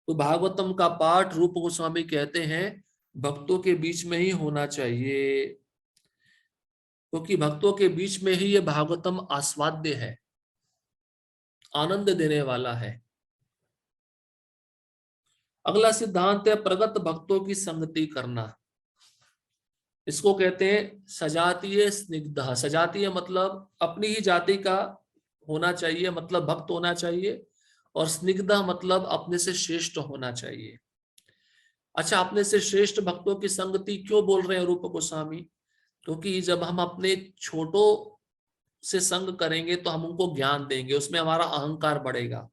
[SPEAKER 1] तो भागवतम का पाठ रूप गोस्वामी कहते हैं भक्तों के बीच में ही होना चाहिए, क्योंकि भक्तों के बीच में ही ये भागवतम आस्वाद्य है, आनंद देने वाला है। अगला सिद्धांत है प्रगत भक्तों की संगति करना। इसको कहते हैं सजातीय स्निग्ध। सजातीय मतलब अपनी ही जाति का होना चाहिए, मतलब भक्त होना चाहिए, और स्निग्ध मतलब अपने से श्रेष्ठ होना चाहिए। अच्छा, अपने से श्रेष्ठ भक्तों की संगति क्यों बोल रहे हैं रूप गोस्वामी? क्योंकि जब हम अपने छोटों से संग करेंगे तो हम उनको ज्ञान देंगे, उसमें हमारा अहंकार बढ़ेगा,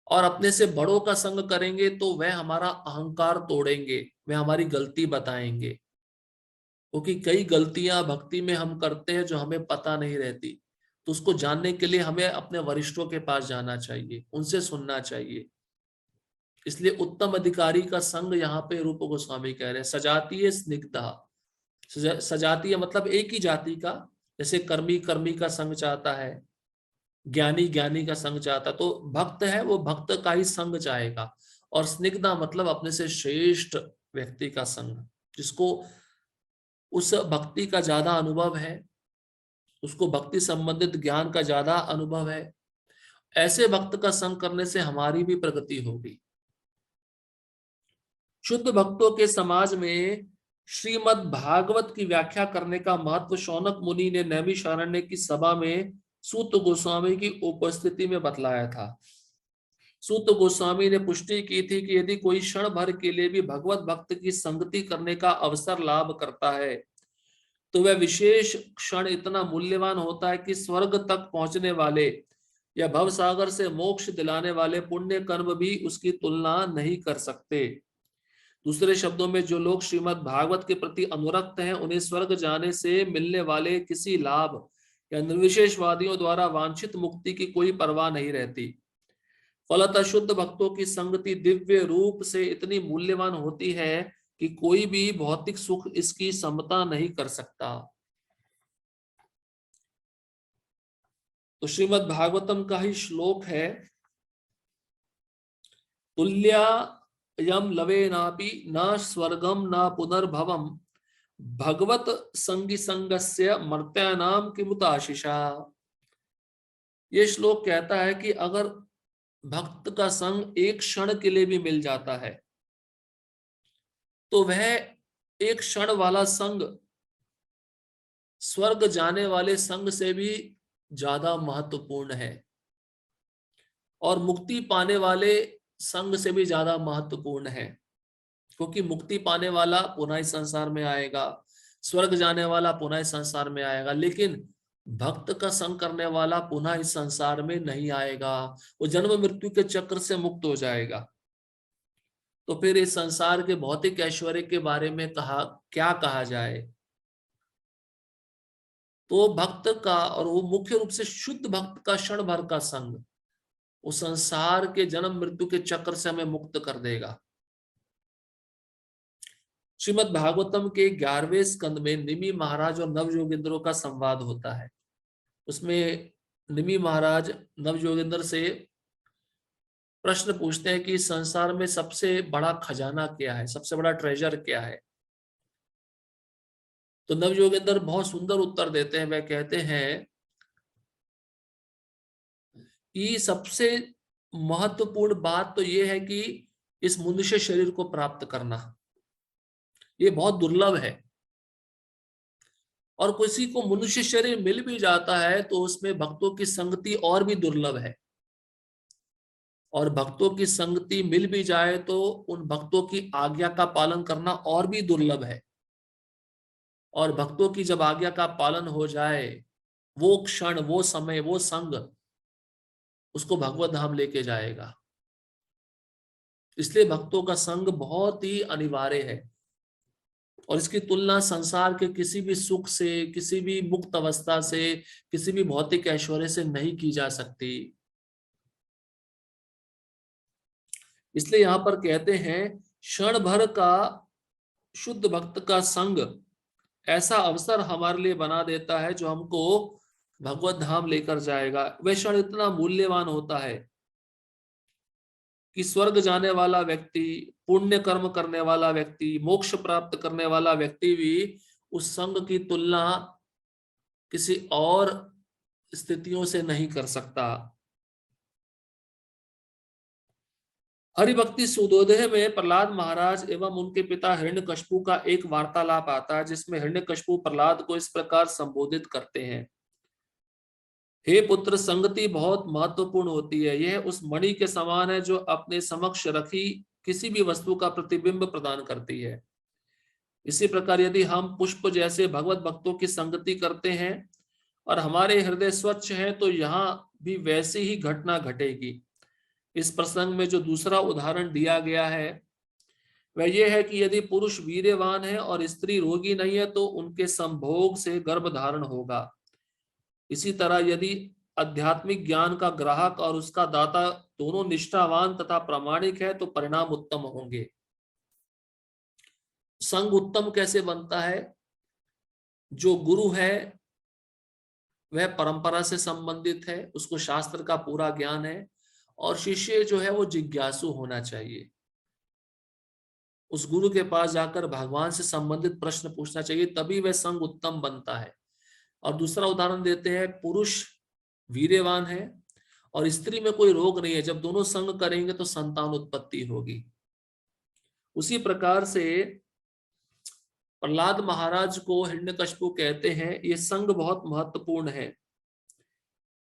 [SPEAKER 1] और अपने से बड़ों का संग करेंगे तो वह हमारा अहंकार तोड़ेंगे, वह हमारी गलती बताएंगे। क्योंकि कई गलतियां भक्ति में हम करते हैं जो हमें पता नहीं रहती, तो उसको जानने के लिए हमें अपने वरिष्ठों के पास जाना चाहिए, उनसे सुनना चाहिए। इसलिए उत्तम अधिकारी का संग यहाँ पे रूप गोस्वामी कह रहे हैं सजातीय स्निग्धा। सजातीय मतलब एक ही जाति का, जैसे कर्मी कर्मी का संग चाहता है, ज्ञानी ज्ञानी का संग चाहता, तो भक्त है वो भक्त का ही संग चाहेगा। और स्निग्धा मतलब अपने से श्रेष्ठ व्यक्ति का संग, जिसको उस भक्ति का ज्यादा अनुभव है, उसको भक्ति संबंधित ज्ञान का ज्यादा अनुभव है। ऐसे भक्त का संग करने से हमारी भी प्रगति होगी। शुद्ध भक्तों के समाज में श्रीमद् भागवत की व्याख्या करने का महत्व शौनक मुनि ने नैमिषारण्य की सभा में सूत गोस्वामी की उपस्थिति में बतलाया था। सूत गोस्वामी ने पुष्टि की थी कि यदि कोई क्षण भर के लिए भी भगवत भक्त की संगति करने का अवसर लाभ करता है तो वह विशेष क्षण इतना मूल्यवान होता है कि स्वर्ग तक पहुंचने वाले या भवसागर से मोक्ष दिलाने वाले पुण्य कर्म भी उसकी तुलना नहीं कर सकते। दूसरे शब्दों में जो लोग श्रीमद् भागवत के प्रति अनुरक्त हैं उन्हें स्वर्ग जाने से मिलने वाले किसी लाभ या निर्विशेषवादियों द्वारा वांछित मुक्ति की कोई परवाह नहीं रहती। फलतः शुद्ध भक्तों की संगति दिव्य रूप से इतनी मूल्यवान होती है कि कोई भी भौतिक सुख इसकी समता नहीं कर सकता। तो श्रीमद् भागवतम का ही श्लोक है तुल्या यम लवे नापि न स्वर्गम न पुनर्भवम भगवत संगी संगस्य मर्त्यानाम किमुताशिषा। ये श्लोक कहता है कि अगर भक्त का संग एक क्षण के लिए भी मिल जाता है तो वह एक क्षण वाला संग स्वर्ग जाने वाले संग से भी ज्यादा महत्वपूर्ण है, और मुक्ति पाने वाले संग से भी ज्यादा महत्वपूर्ण है। क्योंकि मुक्ति पाने वाला पुनः इस संसार में आएगा, स्वर्ग जाने वाला पुनः इस संसार में आएगा, लेकिन भक्त का संग करने वाला पुनः इस संसार में नहीं आएगा, वो जन्म मृत्यु के चक्र से मुक्त हो जाएगा। तो फिर इस संसार के भौतिक ऐश्वर्य के बारे में क्या कहा जाए? तो भक्त का, और वो मुख्य रूप से शुद्ध भक्त का क्षण भर का संग उस संसार के जन्म मृत्यु के चक्र से हमें मुक्त कर देगा। श्रीमद् भागवतम के 11वें स्कंद में निमि महाराज और नव योगेंद्रों का संवाद होता है। उसमें निमि महाराज नव योगेंद्र से प्रश्न पूछते हैं कि संसार में सबसे बड़ा खजाना क्या है, सबसे बड़ा ट्रेजर क्या है। तो नव योगेंद्र बहुत सुंदर उत्तर देते हैं। वह कहते हैं कि सबसे महत्वपूर्ण बात तो यह है कि इस मनुष्य शरीर को प्राप्त करना, ये बहुत दुर्लभ है। और किसी को मनुष्य शरीर मिल भी जाता है तो उसमें भक्तों की संगति और भी दुर्लभ है, और भक्तों की संगति मिल भी जाए तो उन भक्तों की आज्ञा का पालन करना और भी दुर्लभ है। और भक्तों की जब आज्ञा का पालन हो जाए, वो क्षण, वो समय, वो संग उसको भगवत धाम लेके जाएगा। इसलिए भक्तों का संग बहुत ही अनिवार्य है, और इसकी तुलना संसार के किसी भी सुख से, किसी भी मुक्त अवस्था से, किसी भी भौतिक ऐश्वर्य से नहीं की जा सकती। इसलिए यहां पर कहते हैं क्षण भर का शुद्ध भक्त का संग ऐसा अवसर हमारे लिए बना देता है जो हमको भगवत धाम लेकर जाएगा। वह क्षण इतना मूल्यवान होता है कि स्वर्ग जाने वाला व्यक्ति, पुण्य कर्म करने वाला व्यक्ति, मोक्ष प्राप्त करने वाला व्यक्ति भी उस संग की तुलना किसी और स्थितियों से नहीं कर सकता। हरिभक्ति सूर्योदय में प्रहलाद महाराज एवं उनके पिता हिरण्यकशिपु का एक वार्तालाप आता है, जिसमें हिरण्यकशिपु प्रहलाद को इस प्रकार संबोधित करते हैं। हे पुत्र, संगति बहुत महत्वपूर्ण होती है। यह उस मणि के समान है जो अपने समक्ष रखी किसी भी वस्तु का प्रतिबिंब प्रदान करती है। इसी प्रकार यदि हम पुष्प जैसे भगवत भक्तों की संगति करते हैं और हमारे हृदय स्वच्छ है, तो यहाँ भी वैसी ही घटना घटेगी। इस प्रसंग में जो दूसरा उदाहरण दिया गया है वह यह है कि यदि पुरुष वीर्यवान है और स्त्री रोगी नहीं है, तो उनके संभोग से गर्भ धारण होगा। इसी तरह यदि आध्यात्मिक ज्ञान का ग्राहक और उसका दाता दोनों निष्ठावान तथा प्रामाणिक है, तो परिणाम उत्तम होंगे। संग उत्तम कैसे बनता है? जो गुरु है वह परंपरा से संबंधित है, उसको शास्त्र का पूरा ज्ञान है, और शिष्य जो है वो जिज्ञासु होना चाहिए। उस गुरु के पास जाकर भगवान से संबंधित प्रश्न पूछना चाहिए, तभी वह संग उत्तम बनता है। और दूसरा उदाहरण देते हैं, पुरुष वीर्यवान है और स्त्री में कोई रोग नहीं है, जब दोनों संग करेंगे तो संतान उत्पत्ति होगी। उसी प्रकार से प्रहलाद महाराज को हिरण्यकशिपु कहते हैं, ये संग बहुत महत्वपूर्ण है।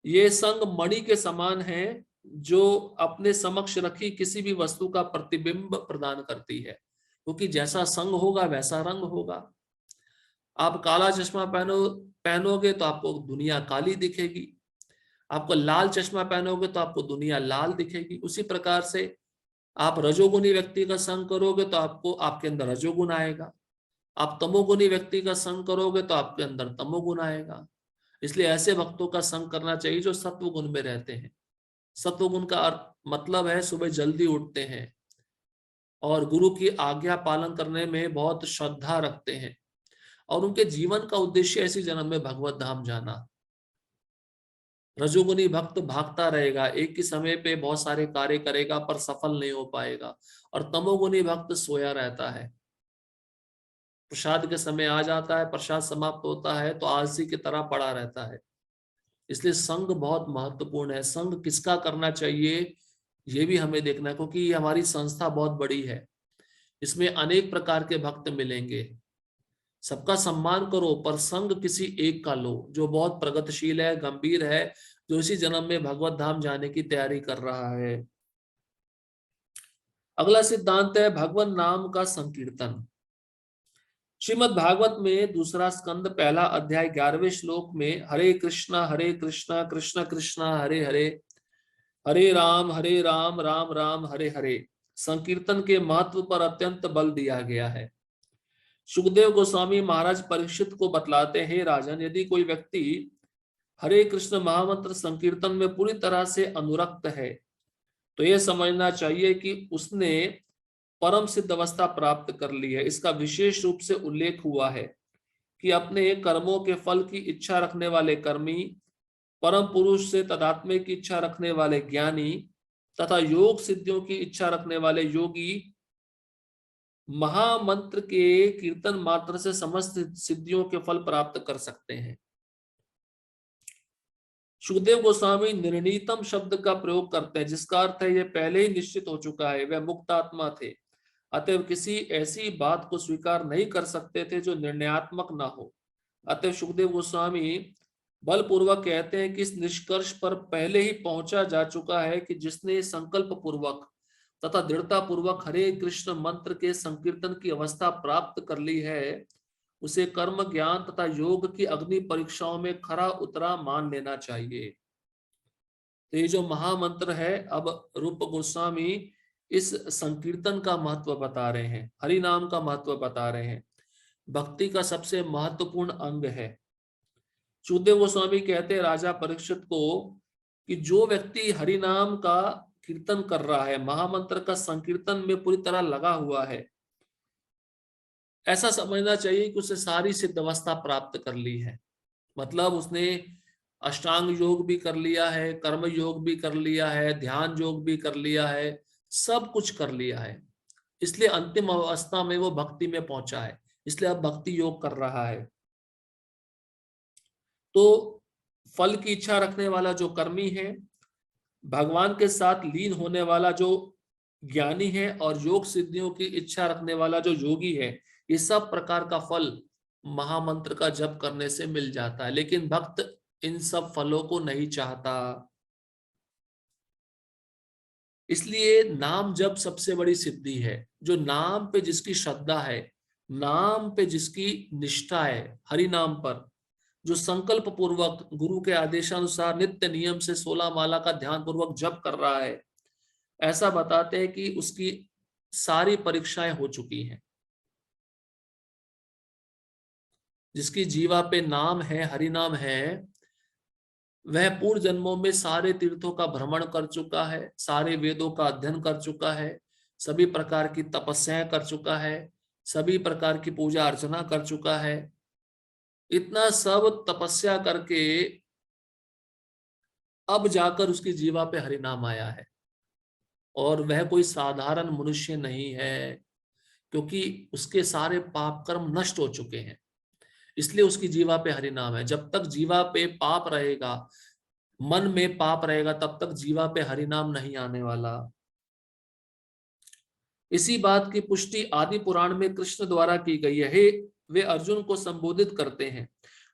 [SPEAKER 1] ये संग मणि के समान है जो अपने समक्ष रखी किसी भी वस्तु का प्रतिबिंब प्रदान करती है, क्योंकि जैसा संग होगा वैसा रंग होगा। आप काला चश्मा पहनोगे तो आपको दुनिया काली दिखेगी, आपको लाल चश्मा पहनोगे तो आपको दुनिया लाल दिखेगी। उसी प्रकार से आप रजोगुणी व्यक्ति का संग करोगे तो आपको आपके अंदर रजोगुण आएगा, आप तमोगुणी व्यक्ति का संग करोगे तो आपके अंदर तमोगुण आएगा। इसलिए ऐसे भक्तों का संग करना चाहिए जो सत्व गुण में रहते हैं। सत्व गुण का मतलब है सुबह जल्दी उठते हैं और गुरु की आज्ञा पालन करने में बहुत श्रद्धा रखते हैं, और उनके जीवन का उद्देश्य ऐसी जन्म में भगवत धाम जाना। रजोगुणी भक्त भागता रहेगा, एक ही समय पे बहुत सारे कार्य करेगा पर सफल नहीं हो पाएगा, और तमोगुणी भक्त सोया रहता है। प्रसाद के समय आ जाता है, प्रसाद समाप्त होता है तो आलसी की तरह पड़ा रहता है। इसलिए संग बहुत महत्वपूर्ण है। संग किसका करना चाहिए ये भी हमें देखना है, क्योंकि ये हमारी संस्था बहुत बड़ी है, इसमें अनेक प्रकार के भक्त मिलेंगे। सबका सम्मान करो पर संग किसी एक का लो जो बहुत प्रगतिशील है, गंभीर है, जो इसी जन्म में भगवत धाम जाने की तैयारी कर रहा है। अगला सिद्धांत है भगवान नाम का संकीर्तन। श्रीमद् भागवत में दूसरा स्कंद पहला अध्याय 11वें श्लोक में हरे कृष्णा कृष्ण कृष्णा हरे हरे, हरे राम राम राम हरे हरे संकीर्तन के महत्व पर अत्यंत बल दिया गया है। सुखदेव गोस्वामी महाराज परीक्षित को बतलाते हैं, राजन, यदि कोई व्यक्ति हरे कृष्ण महामंत्र संकीर्तन में पूरी तरह से अनुरक्त है तो यह समझना चाहिए कि उसने परम सिद्ध अवस्था प्राप्त कर ली है। इसका विशेष रूप से उल्लेख हुआ है कि अपने कर्मों के फल की इच्छा रखने वाले कर्मी, परम पुरुष से तदात्म्य की इच्छा रखने वाले ज्ञानी तथा योग सिद्धियों की इच्छा रखने वाले योगी महामंत्र के कीर्तन मात्र से समस्त सिद्धियों के फल प्राप्त कर सकते हैं। सुखदेव गोस्वामी निर्णीतम शब्द का प्रयोग करते हैं, जिसका अर्थ है यह पहले ही निश्चित हो चुका है, वह मुक्त आत्मा थे, अतएव किसी ऐसी बात को स्वीकार नहीं कर सकते थे जो निर्णयात्मक ना हो। अतएव सुखदेव गोस्वामी बलपूर्वक कहते हैं कि इस निष्कर्ष पर पहले ही पहुंचा जा चुका है कि जिसने संकल्प पूर्वक तथा दृढ़ता पूर्वक हरे कृष्ण मंत्र के संकीर्तन की अवस्था प्राप्त कर ली है, उसे कर्म ज्ञान तथा योग की अग्नि परीक्षाओं में खरा उतरा मान लेना चाहिए। तो ये जो महामंत्र है, अब रूप गोस्वामी इस संकीर्तन का महत्व बता रहे हैं, हरि नाम का महत्व बता रहे हैं, भक्ति का सबसे महत्वपूर्ण अंग है। सुखदेव गोस्वामी कहते हैं राजा परीक्षित को कि जो व्यक्ति हरि नाम का कीर्तन कर रहा है, महामंत्र का संकीर्तन में पूरी तरह लगा हुआ है, ऐसा समझना चाहिए कि उसने सारी सिद्ध अवस्था प्राप्त कर ली है। मतलब उसने अष्टांग योग भी कर लिया है, कर्म योग भी कर लिया है, ध्यान योग भी कर लिया है, सब कुछ कर लिया है, इसलिए अंतिम अवस्था में वो भक्ति में पहुंचा है, इसलिए अब भक्ति योग कर रहा है। तो फल की इच्छा रखने वाला जो कर्मी है, भगवान के साथ लीन होने वाला जो ज्ञानी है, और योग सिद्धियों की इच्छा रखने वाला जो योगी है, ये सब प्रकार का फल महामंत्र का जप करने से मिल जाता है। लेकिन भक्त इन सब फलों को नहीं चाहता, इसलिए नाम जप सबसे बड़ी सिद्धि है। जो नाम पे जिसकी श्रद्धा है, नाम पे जिसकी निष्ठा है, हरि नाम पर, जो संकल्प पूर्वक गुरु के आदेशानुसार नित्य नियम से 16 माला का ध्यान पूर्वक जप कर रहा है, ऐसा बताते हैं कि उसकी सारी परीक्षाएं हो चुकी हैं। जिसकी जीवा पे नाम है, हरि नाम है, वह पूर्व जन्मों में सारे तीर्थों का भ्रमण कर चुका है, सारे वेदों का अध्ययन कर चुका है, सभी प्रकार की तपस्याएं कर चुका है, सभी प्रकार की पूजा अर्चना कर चुका है। इतना सब तपस्या करके अब जाकर उसकी जीवा पे हरि नाम आया है, और वह कोई साधारण मनुष्य नहीं है, क्योंकि उसके सारे पाप कर्म नष्ट हो चुके हैं, इसलिए उसकी जीवा पे हरि नाम है। जब तक जीवा पे पाप रहेगा, मन में पाप रहेगा, तब तक जीवा पे हरि नाम नहीं आने वाला। इसी बात की पुष्टि आदि पुराण में कृष्ण द्वारा की गई है। हे वे अर्जुन को संबोधित करते हैं,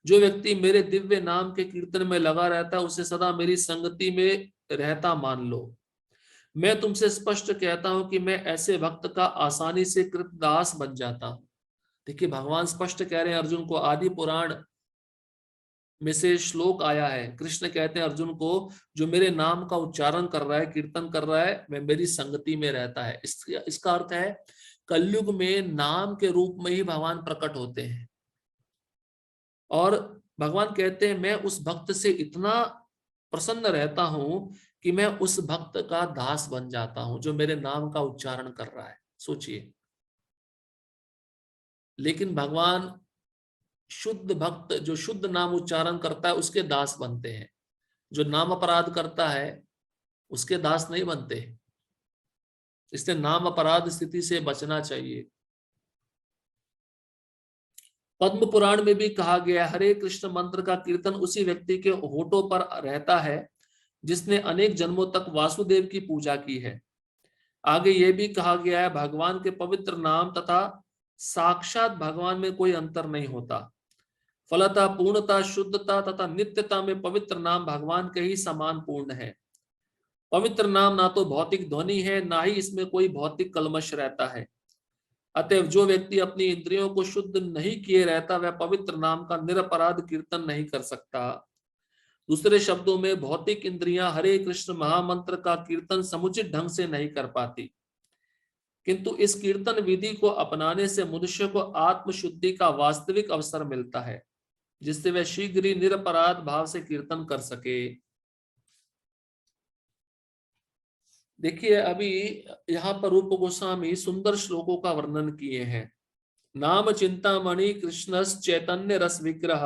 [SPEAKER 1] जो व्यक्ति मेरे दिव्य नाम के कीर्तन में लगा रहता है, उसे सदा मेरी संगति में रहता मान लो। मैं तुमसे स्पष्ट कहता हूं कि मैं ऐसे भक्त का आसानी से कृतदास बन जाता हूं। देखिए, भगवान स्पष्ट कह रहे हैं अर्जुन को, आदि पुराण में से श्लोक आया है। कृष्ण कहते हैं अर्जुन को, जो मेरे नाम का उच्चारण कर रहा है, कीर्तन कर रहा है, वह मेरी संगति में रहता है। इसका अर्थ है कलयुग में नाम के रूप में ही भगवान प्रकट होते हैं, और भगवान कहते हैं मैं उस भक्त से इतना प्रसन्न रहता हूं कि मैं उस भक्त का दास बन जाता हूं, जो मेरे नाम का उच्चारण कर रहा है। सोचिए, लेकिन भगवान शुद्ध भक्त जो शुद्ध नाम उच्चारण करता है उसके दास बनते हैं, जो नाम अपराध करता है उसके दास नहीं बनते। इसलिए नाम अपराध स्थिति से बचना चाहिए। पद्म पुराण में भी कहा गया, हरे कृष्ण मंत्र का कीर्तन उसी व्यक्ति के होठों पर रहता है जिसने अनेक जन्मों तक वासुदेव की पूजा की है। आगे यह भी कहा गया है, भगवान के पवित्र नाम तथा साक्षात भगवान में कोई अंतर नहीं होता। फलता, पूर्णता, शुद्धता तथा नित्यता में पवित्र नाम भगवान के ही समान पूर्ण है। पवित्र नाम ना तो भौतिक ध्वनि है, ना ही इसमें कोई भौतिक कलमश रहता है। अतएव जो व्यक्ति अपनी इंद्रियों को शुद्ध नहीं किए रहता, वह पवित्र नाम का निरपराध कीर्तन नहीं कर सकता। दूसरे शब्दों में, भौतिक इंद्रियां हरे कृष्ण महामंत्र का कीर्तन समुचित ढंग से नहीं कर पाती, किंतु इस कीर्तन विधि को अपनाने से मनुष्य को आत्मशुद्धि का वास्तविक अवसर मिलता है, जिससे वह शीघ्र ही निरपराध भाव से कीर्तन कर सके। देखिए, अभी यहाँ पर रूप गोस्वामी सुंदर श्लोकों का वर्णन किए हैं। नाम चिंतामणि कृष्ण चैतन्य रस विग्रह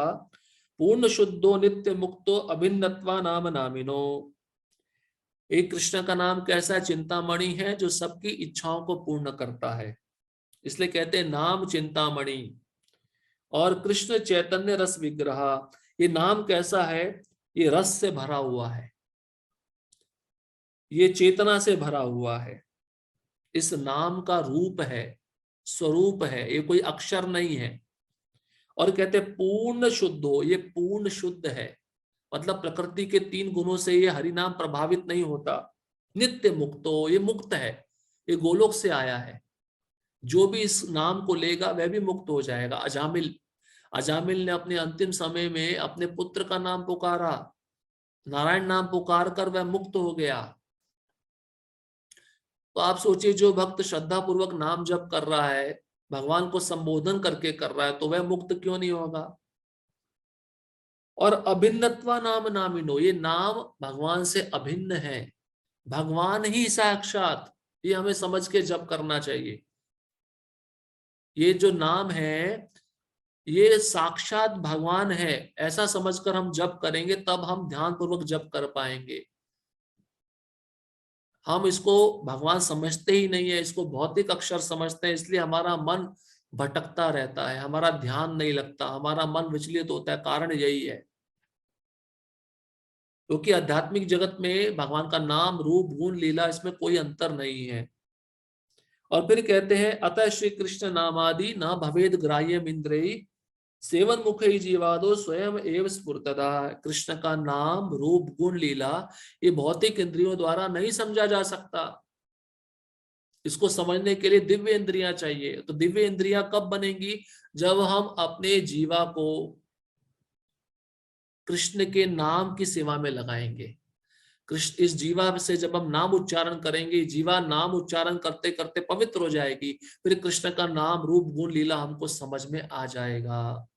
[SPEAKER 1] पूर्ण शुद्धो नित्य मुक्तो अभिन्नत्वा नाम नामिनो। एक कृष्ण का नाम कैसा चिंतामणि है, जो सबकी इच्छाओं को पूर्ण करता है, इसलिए कहते हैं नाम चिंतामणि। और कृष्ण चैतन्य रस विग्रह, ये नाम कैसा है, ये रस से भरा हुआ है, ये चेतना से भरा हुआ है। इस नाम का रूप है, स्वरूप है, ये कोई अक्षर नहीं है। और कहते पूर्ण शुद्ध हो, ये पूर्ण शुद्ध है, मतलब प्रकृति के 3 गुणों से ये हरि नाम प्रभावित नहीं होता। नित्य मुक्तो, ये मुक्त है, ये गोलोक से आया है। जो भी इस नाम को लेगा वह भी मुक्त हो जाएगा। अजामिल अजामिल ने अपने अंतिम समय में अपने पुत्र का नाम पुकारा, नारायण नाम पुकार कर वह मुक्त हो गया। तो आप सोचिए, जो भक्त श्रद्धा पूर्वक नाम जप कर रहा है, भगवान को संबोधन करके कर रहा है, तो वह मुक्त क्यों नहीं होगा। और अभिन्नत्वा नाम नामिनो, ये नाम भगवान से अभिन्न है, भगवान ही साक्षात, ये हमें समझ के जप करना चाहिए। ये जो नाम है ये साक्षात भगवान है, ऐसा समझकर हम जप करेंगे, तब हम ध्यान पूर्वक जप कर पाएंगे। हम इसको भगवान समझते ही नहीं है, इसको भौतिक अक्षर समझते हैं, इसलिए हमारा मन भटकता रहता है, हमारा ध्यान नहीं लगता, हमारा मन विचलित होता है। कारण यही है, क्योंकि आध्यात्मिक जगत में भगवान का नाम, रूप, गुण, लीला, इसमें कोई अंतर नहीं है। और फिर कहते हैं अतः श्री कृष्ण नामादि न भवेद ग्राह्यम इंद्रिय सेवन मुखे जीवादो स्वयं एव स्फुरतदा। कृष्ण का नाम, रूप, गुण, लीला ये भौतिक इंद्रियों द्वारा नहीं समझा जा सकता। इसको समझने के लिए दिव्य इंद्रियां चाहिए। तो दिव्य इंद्रियां कब बनेंगी? जब हम अपने जीवा को कृष्ण के नाम की सेवा में लगाएंगे। कृष्ण, इस जीवा से जब हम नाम उच्चारण करेंगे, जीवा नाम उच्चारण करते करते पवित्र हो जाएगी, फिर कृष्ण का नाम, रूप, गुण, लीला हमको समझ में आ जाएगा।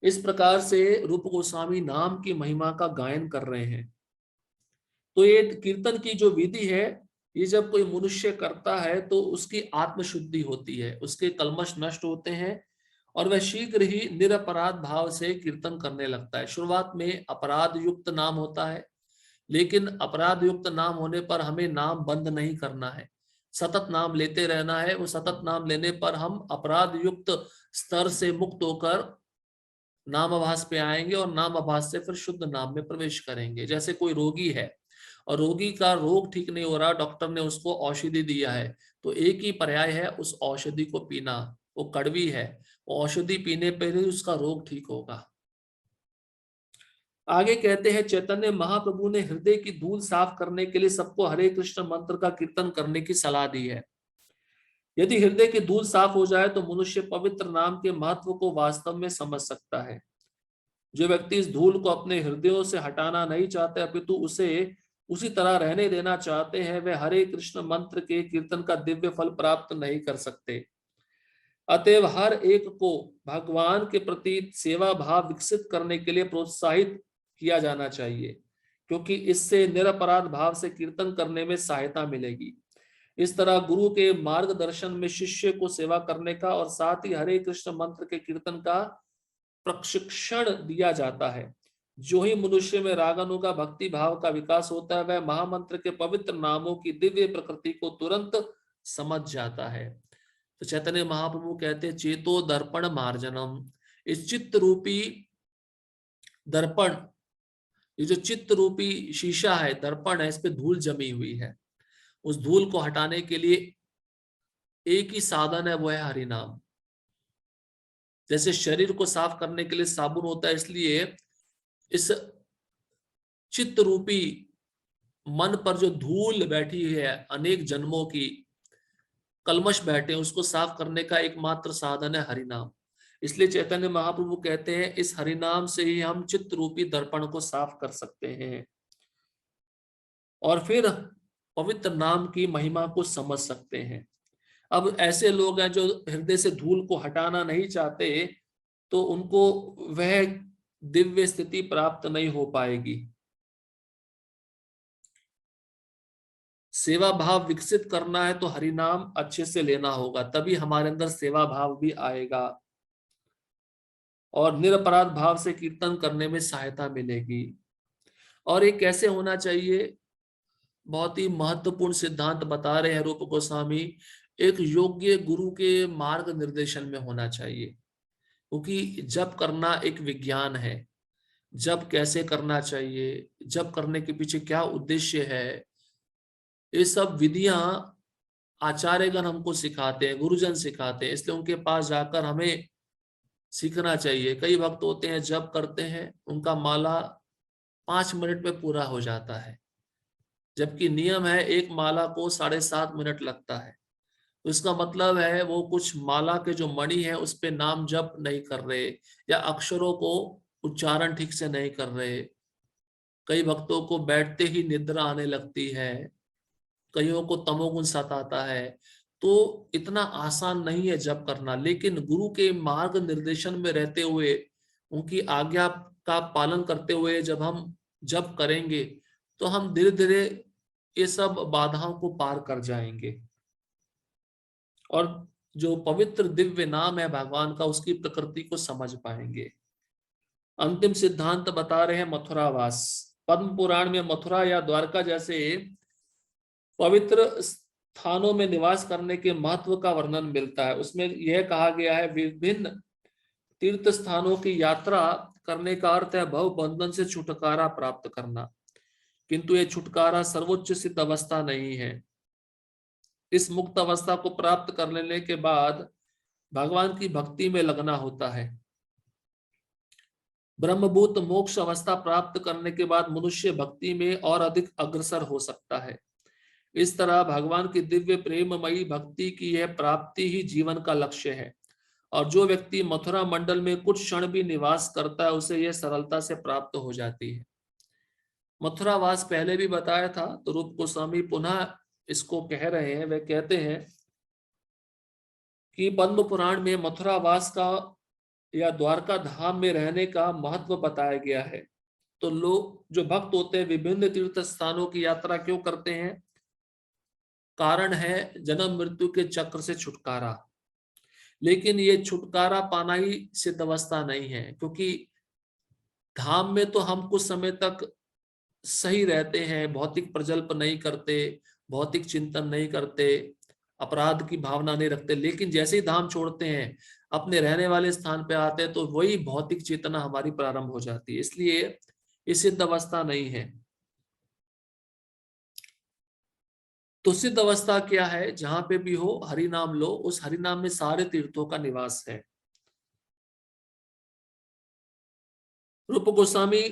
[SPEAKER 1] इस प्रकार से रूप गोस्वामी नाम की महिमा का गायन कर रहे हैं। तो ये कीर्तन की जो विधि है, ये जब कोई मनुष्य करता है तो उसकी आत्मशुद्धि होती है, उसके कल्मश नष्ट होते हैं और वह शीघ्र ही निरपराध भाव से कीर्तन करने लगता है। शुरुआत में अपराध युक्त नाम होता है, लेकिन अपराध युक्त नाम होने पर हमें नाम बंद नहीं करना है, सतत नाम लेते रहना है। वो सतत नाम लेने पर हम अपराध युक्त स्तर से मुक्त होकर नाम आभास पे आएंगे और नाम आभास से फिर शुद्ध नाम में प्रवेश करेंगे। जैसे कोई रोगी है और रोगी का रोग ठीक नहीं हो रहा, डॉक्टर ने उसको औषधि दिया है, तो एक ही पर्याय है उस औषधि को पीना। वो कड़वी है, वो औषधि पीने पर ही उसका रोग ठीक होगा। आगे कहते हैं चैतन्य महाप्रभु ने हृदय की धूल साफ करने के लिए सबको हरे कृष्ण मंत्र का कीर्तन करने की सलाह दी है। यदि हृदय की धूल साफ हो जाए तो मनुष्य पवित्र नाम के महत्व को वास्तव में समझ सकता है। जो व्यक्ति इस धूल को अपने हृदयों से हटाना नहीं चाहते अपितु उसे उसी तरह रहने देना चाहते हैं, वे हरे कृष्ण मंत्र के कीर्तन का दिव्य फल प्राप्त नहीं कर सकते। अतएव हर एक को भगवान के प्रति सेवा भाव विकसित करने के लिए प्रोत्साहित किया जाना चाहिए, क्योंकि इससे निरपराध भाव से कीर्तन करने में सहायता मिलेगी। इस तरह गुरु के मार्गदर्शन में शिष्य को सेवा करने का और साथ ही हरे कृष्ण मंत्र के कीर्तन का प्रशिक्षण दिया जाता है। जो ही मनुष्य में रागानु का भक्ति भाव का विकास होता है, वह महामंत्र के पवित्र नामों की दिव्य प्रकृति को तुरंत समझ जाता है। तो चैतन्य महाप्रभु कहते हैं चेतो दर्पण मार्जनम। इस चित्त रूपी दर्पण, ये जो चित्त रूपी शीशा है, दर्पण है, इस पे धूल जमी हुई है। उस धूल को हटाने के लिए एक ही साधन है, वो है हरि नाम। जैसे शरीर को साफ करने के लिए साबुन होता है, इसलिए इस चित्त रूपी मन पर जो धूल बैठी है, अनेक जन्मों की कलमश बैठे, उसको साफ करने का एकमात्र साधन है हरिनाम। इसलिए चैतन्य महाप्रभु कहते हैं इस हरिनाम से ही हम चित्त रूपी दर्पण को साफ कर सकते हैं और फिर पवित्र नाम की महिमा को समझ सकते हैं। अब ऐसे लोग हैं जो हृदय से धूल को हटाना नहीं चाहते, तो उनको वह दिव्य स्थिति प्राप्त नहीं हो पाएगी। सेवा भाव विकसित करना है तो हरिनाम अच्छे से लेना होगा, तभी हमारे अंदर सेवा भाव भी आएगा और निरपराध भाव से कीर्तन करने में सहायता मिलेगी। और ये कैसे होना चाहिए, बहुत ही महत्वपूर्ण सिद्धांत बता रहे हैं रूप गोस्वामी। एक योग्य गुरु के मार्ग निर्देशन में होना चाहिए, क्योंकि जप करना एक विज्ञान है। जप कैसे करना चाहिए, जप करने के पीछे क्या उद्देश्य है, ये सब विधियां आचार्यगण हमको सिखाते हैं, गुरुजन सिखाते हैं, इसलिए उनके पास जाकर हमें सीखना चाहिए। कई भक्त होते हैं जप करते हैं, उनका माला 5 मिनट में पूरा हो जाता है, जबकि नियम है एक माला को 7.5 मिनट लगता है। तो इसका मतलब है वो कुछ माला के जो मणि है उस पे नाम जप नहीं कर रहे, या अक्षरों को उच्चारण ठीक से नहीं कर रहे। कई भक्तों को बैठते ही निद्रा आने लगती है, कईयों को तमोगुण सताता है। तो इतना आसान नहीं है जप करना, लेकिन गुरु के मार्ग निर्देशन में रहते हुए, उनकी आज्ञा का पालन करते हुए जब हम जप करेंगे तो हम धीरे धीरे ये सब बाधाओं को पार कर जाएंगे और जो पवित्र दिव्य नाम है भगवान का, उसकी प्रकृति को समझ पाएंगे। अंतिम सिद्धांत बता रहे हैं मथुरावास। पद्म पुराण में मथुरा या द्वारका जैसे पवित्र स्थानों में निवास करने के महत्व का वर्णन मिलता है। उसमें यह कहा गया है, विभिन्न तीर्थ स्थानों की यात्रा करने का अर्थ है भव बंधन से छुटकारा प्राप्त करना, किंतु यह छुटकारा सर्वोच्च सिद्ध अवस्था नहीं है। इस मुक्त अवस्था को प्राप्त कर लेने के बाद भगवान की भक्ति में लगना होता है। ब्रह्मभूत मोक्ष अवस्था प्राप्त करने के बाद मनुष्य भक्ति में और अधिक अग्रसर हो सकता है। इस तरह भगवान की दिव्य प्रेममयी भक्ति की यह प्राप्ति ही जीवन का लक्ष्य है, और जो व्यक्ति मथुरा मंडल में कुछ क्षण भी निवास करता है उसे यह सरलता से प्राप्त हो जाती है। मथुरावास पहले भी बताया था, तो रूप गोस्वामी पुनः इसको कह रहे हैं। वे कहते हैं कि पद्म पुराण में मथुरावास का या द्वारका धाम में रहने का महत्व बताया गया है। तो लोग जो भक्त होते हैं विभिन्न तीर्थ स्थानों की यात्रा क्यों करते हैं? कारण है जन्म मृत्यु के चक्र से छुटकारा। लेकिन ये छुटकारा पाना ही सिद्ध अवस्था नहीं है, क्योंकि धाम में तो हम कुछ समय तक सही रहते हैं, भौतिक प्रजल्प नहीं करते, भौतिक चिंतन नहीं करते, अपराध की भावना नहीं रखते, लेकिन जैसे ही धाम छोड़ते हैं, अपने रहने वाले स्थान पे आते हैं, तो वही भौतिक चेतना हमारी प्रारंभ हो जाती है। इसलिए ये सिद्ध अवस्था नहीं है। तो सिद्ध अवस्था क्या है? जहां पे भी हो हरि नाम लो, उस हरि नाम में सारे तीर्थों का निवास है। रूप गोस्वामी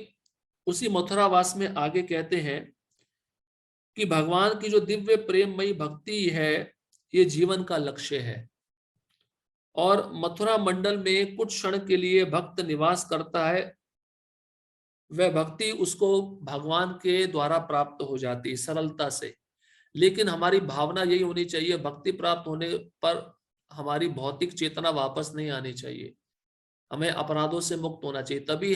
[SPEAKER 1] उसी मथुरावास में आगे कहते हैं कि भगवान की जो दिव्य प्रेममयी भक्ति है, ये जीवन का लक्ष्य है। और मथुरा मंडल में कुछ क्षण के लिए भक्त निवास करता है, वह भक्ति उसको भगवान के द्वारा प्राप्त हो जाती है सरलता से। लेकिन हमारी भावना यही होनी चाहिए, भक्ति प्राप्त होने पर हमारी भौतिक चेतना वापस नहीं आनी चाहिए, हमें अपराधों से मुक्त होना चाहिए। तभी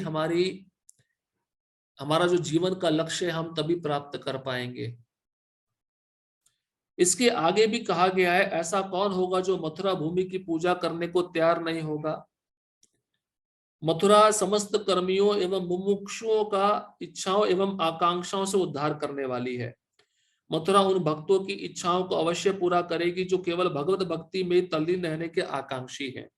[SPEAKER 1] हमारा जो जीवन का लक्ष्य है हम तभी प्राप्त कर पाएंगे। इसके आगे भी कहा गया है, ऐसा कौन होगा जो मथुरा भूमि की पूजा करने को तैयार नहीं होगा? मथुरा समस्त कर्मियों एवं मुमुक्षुओं का इच्छाओं एवं आकांक्षाओं से उद्धार करने वाली है। मथुरा उन भक्तों की इच्छाओं को अवश्य पूरा करेगी जो केवल भगवत भक्ति में तल्लीन रहने के आकांक्षी है।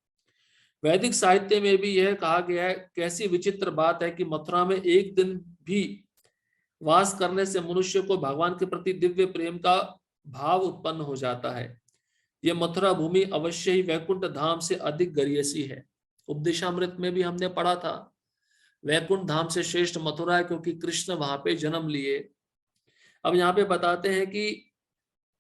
[SPEAKER 1] वैदिक साहित्य में भी यह कहा गया है, कैसी विचित्र बात है कि मथुरा में एक दिन भी वास करने से मनुष्य को भगवान के प्रति दिव्य प्रेम का भाव उत्पन्न हो जाता है। यह मथुरा भूमि अवश्य ही वैकुंठ धाम से अधिक गरियसी है। उपदेशामृत में भी हमने पढ़ा था, वैकुंठ धाम से श्रेष्ठ मथुरा है, क्योंकि कृष्ण वहां पे जन्म लिए। अब यहाँ पे बताते हैं कि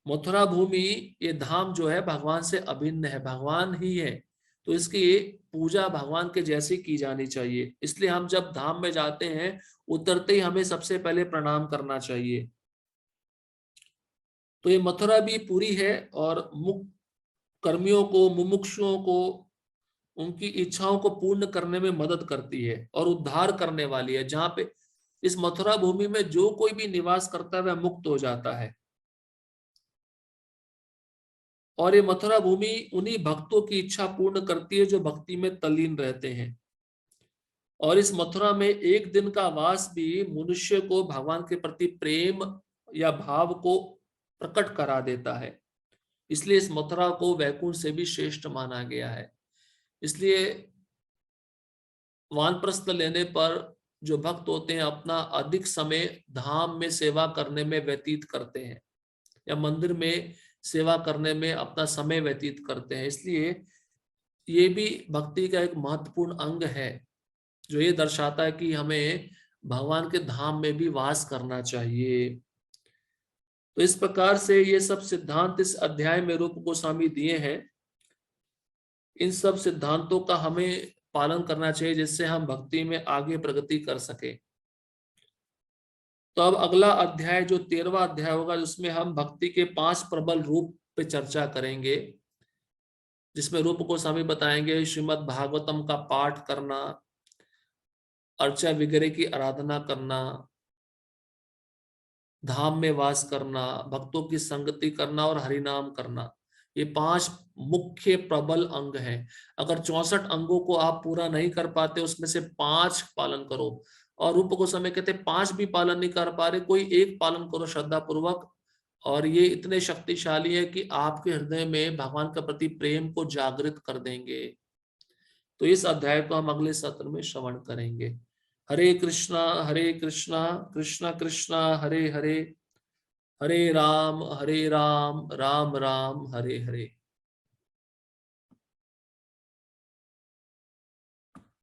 [SPEAKER 1] मथुरा भूमि, ये धाम जो है भगवान से अभिन्न है, भगवान ही है, तो इसकी पूजा भगवान के जैसी की जानी चाहिए। इसलिए हम जब धाम में जाते हैं, उतरते ही हमें सबसे पहले प्रणाम करना चाहिए। तो ये मथुरा भी पूरी है और मुक्त कर्मियों को, मुमुक्षुओं को, उनकी इच्छाओं को पूर्ण करने में मदद करती है और उद्धार करने वाली है। जहां पे इस मथुरा भूमि में जो कोई भी निवास करता है वह मुक्त हो जाता है। और ये मथुरा भूमि उन्हीं भक्तों की इच्छा पूर्ण करती है जो भक्ति में तल्लीन रहते हैं। और इस मथुरा में एक दिन का वास भी मनुष्य को भगवान के प्रति प्रेम या भाव को प्रकट करा देता है। इसलिए इस मथुरा को वैकुंठ से भी श्रेष्ठ माना गया है। इसलिए वानप्रस्थ लेने पर जो भक्त होते हैं अपना अधिक समय धाम में सेवा करने में व्यतीत करते हैं, या मंदिर में सेवा करने में अपना समय व्यतीत करते हैं। इसलिए ये भी भक्ति का एक महत्वपूर्ण अंग है, जो ये दर्शाता है कि हमें भगवान के धाम में भी वास करना चाहिए। तो इस प्रकार से ये सब सिद्धांत इस अध्याय में रूप गोस्वामी दिए हैं। इन सब सिद्धांतों का हमें पालन करना चाहिए, जिससे हम भक्ति में आगे प्रगति कर सके। तो अब अगला अध्याय जो 13वां अध्याय होगा, उसमें हम भक्ति के 5 प्रबल रूप पे चर्चा करेंगे, जिसमें रूप गोस्वामी बताएंगे श्रीमद् भागवतम का पाठ करना, अर्चा वगैरह की आराधना करना, धाम में वास करना, भक्तों की संगति करना और हरिनाम करना। ये 5 मुख्य प्रबल अंग हैं। अगर 64 अंगों को आप पूरा नहीं कर पाते, उसमें से 5 पालन करो, और रूप गोस्वामी कहते 5 भी पालन नहीं कर पा रहे, कोई एक पालन करो श्रद्धा पूर्वक, और ये इतने शक्तिशाली है कि आपके हृदय में भगवान के प्रति प्रेम को जागृत कर देंगे। तो इस अध्याय को हम अगले सत्र में श्रवण करेंगे। हरे कृष्णा कृष्ण कृष्ण हरे हरे, हरे राम राम राम हरे हरे।